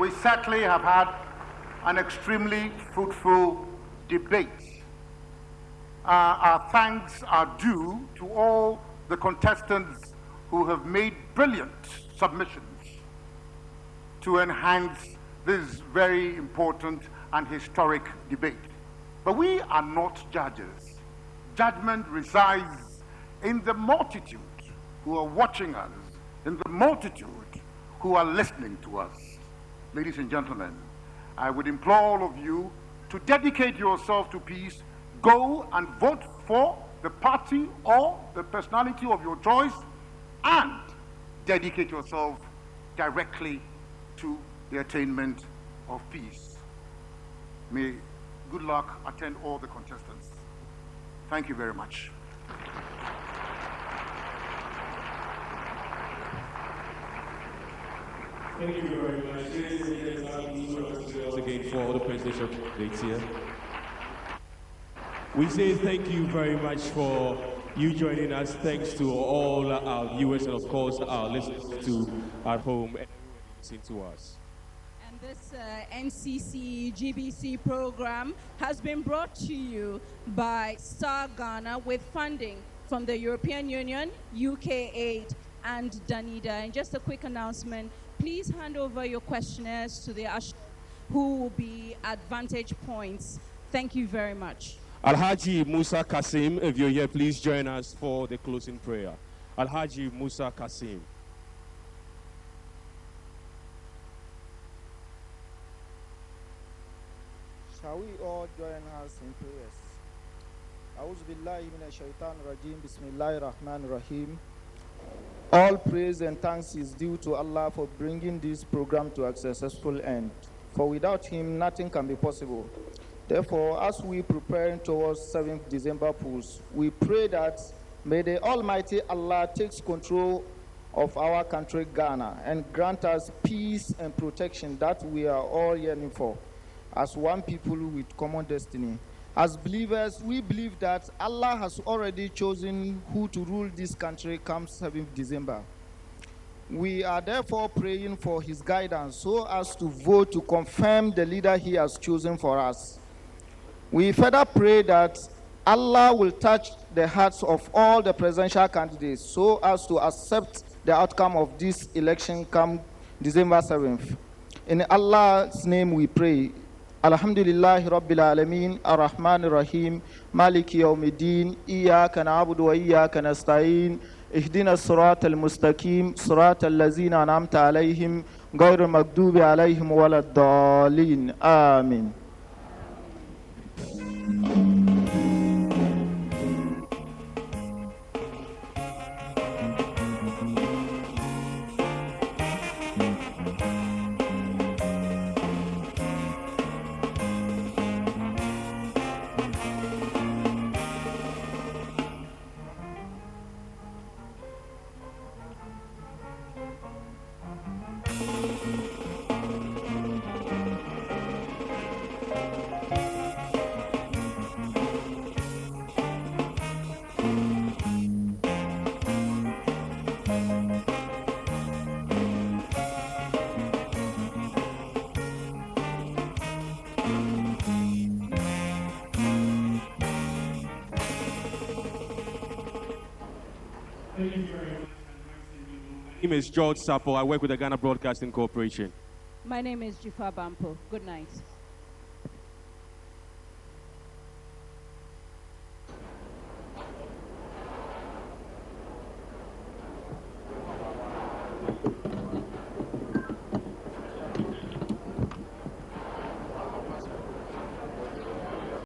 B: we certainly have had an extremely fruitful debate. Our thanks are due to all the contestants who have made brilliant submissions to enhance this very important and historic debate. But we are not judges. Judgment resides in the multitude who are watching us, in the multitude who are listening to us. Ladies and gentlemen, I would implore all of you to dedicate yourself to peace. Go and vote for the party or the personality of your choice, and dedicate yourself directly to the attainment of peace. May good luck attend all the contestants. Thank you very much.
H: Thank you very much. Again for all the presidential candidates here. We say thank you very much for you joining us. Thanks to all our viewers and of course our listeners at home and everyone listening to us.
I: And this NCCE GBC program has been brought to you by Star Ghana with funding from the European Union, UK Aid, and Danida. And just a quick announcement, please hand over your questionnaires to the usher who will be at vantage points. Thank you very much.
H: Alhaji Musa Kasim, if you're here, please join us for the closing prayer. Alhaji Musa Kasim.
J: Shall we all join us in prayers? A'udhu billahi minash shaitan rajim. Bismillahir Rahmanir Rahim. All praise and thanks is due to Allah for bringing this program to a successful end. For without Him, nothing can be possible. Therefore, as we prepare towards 7th December polls, we pray that may the Almighty Allah takes control of our country, Ghana, and grant us peace and protection that we are all yearning for, as one people with common destiny. As believers, we believe that Allah has already chosen who to rule this country come 7th December. We are therefore praying for His guidance so as to vote to confirm the leader He has chosen for us. We further pray that Allah will touch the hearts of all the presidential candidates so as to accept the outcome of this election come December 7th. In Allah's name we pray. Alhamdulillahi Rabbil Alameen, Ar-Rahman Ar-Rahim, Maliki Yawmiddin, Iyaka na'budu wa iyaka nasta'in, Ihdina as-sirata al-mustaqim, sirata allazina an'amta alayhim, ghayri al-maghdubi alayhim walad-dallin. Amin.
H: name is George Sapo. I work with the Ghana Broadcasting Corporation.
I: My name is Jifa Bampo. Good night.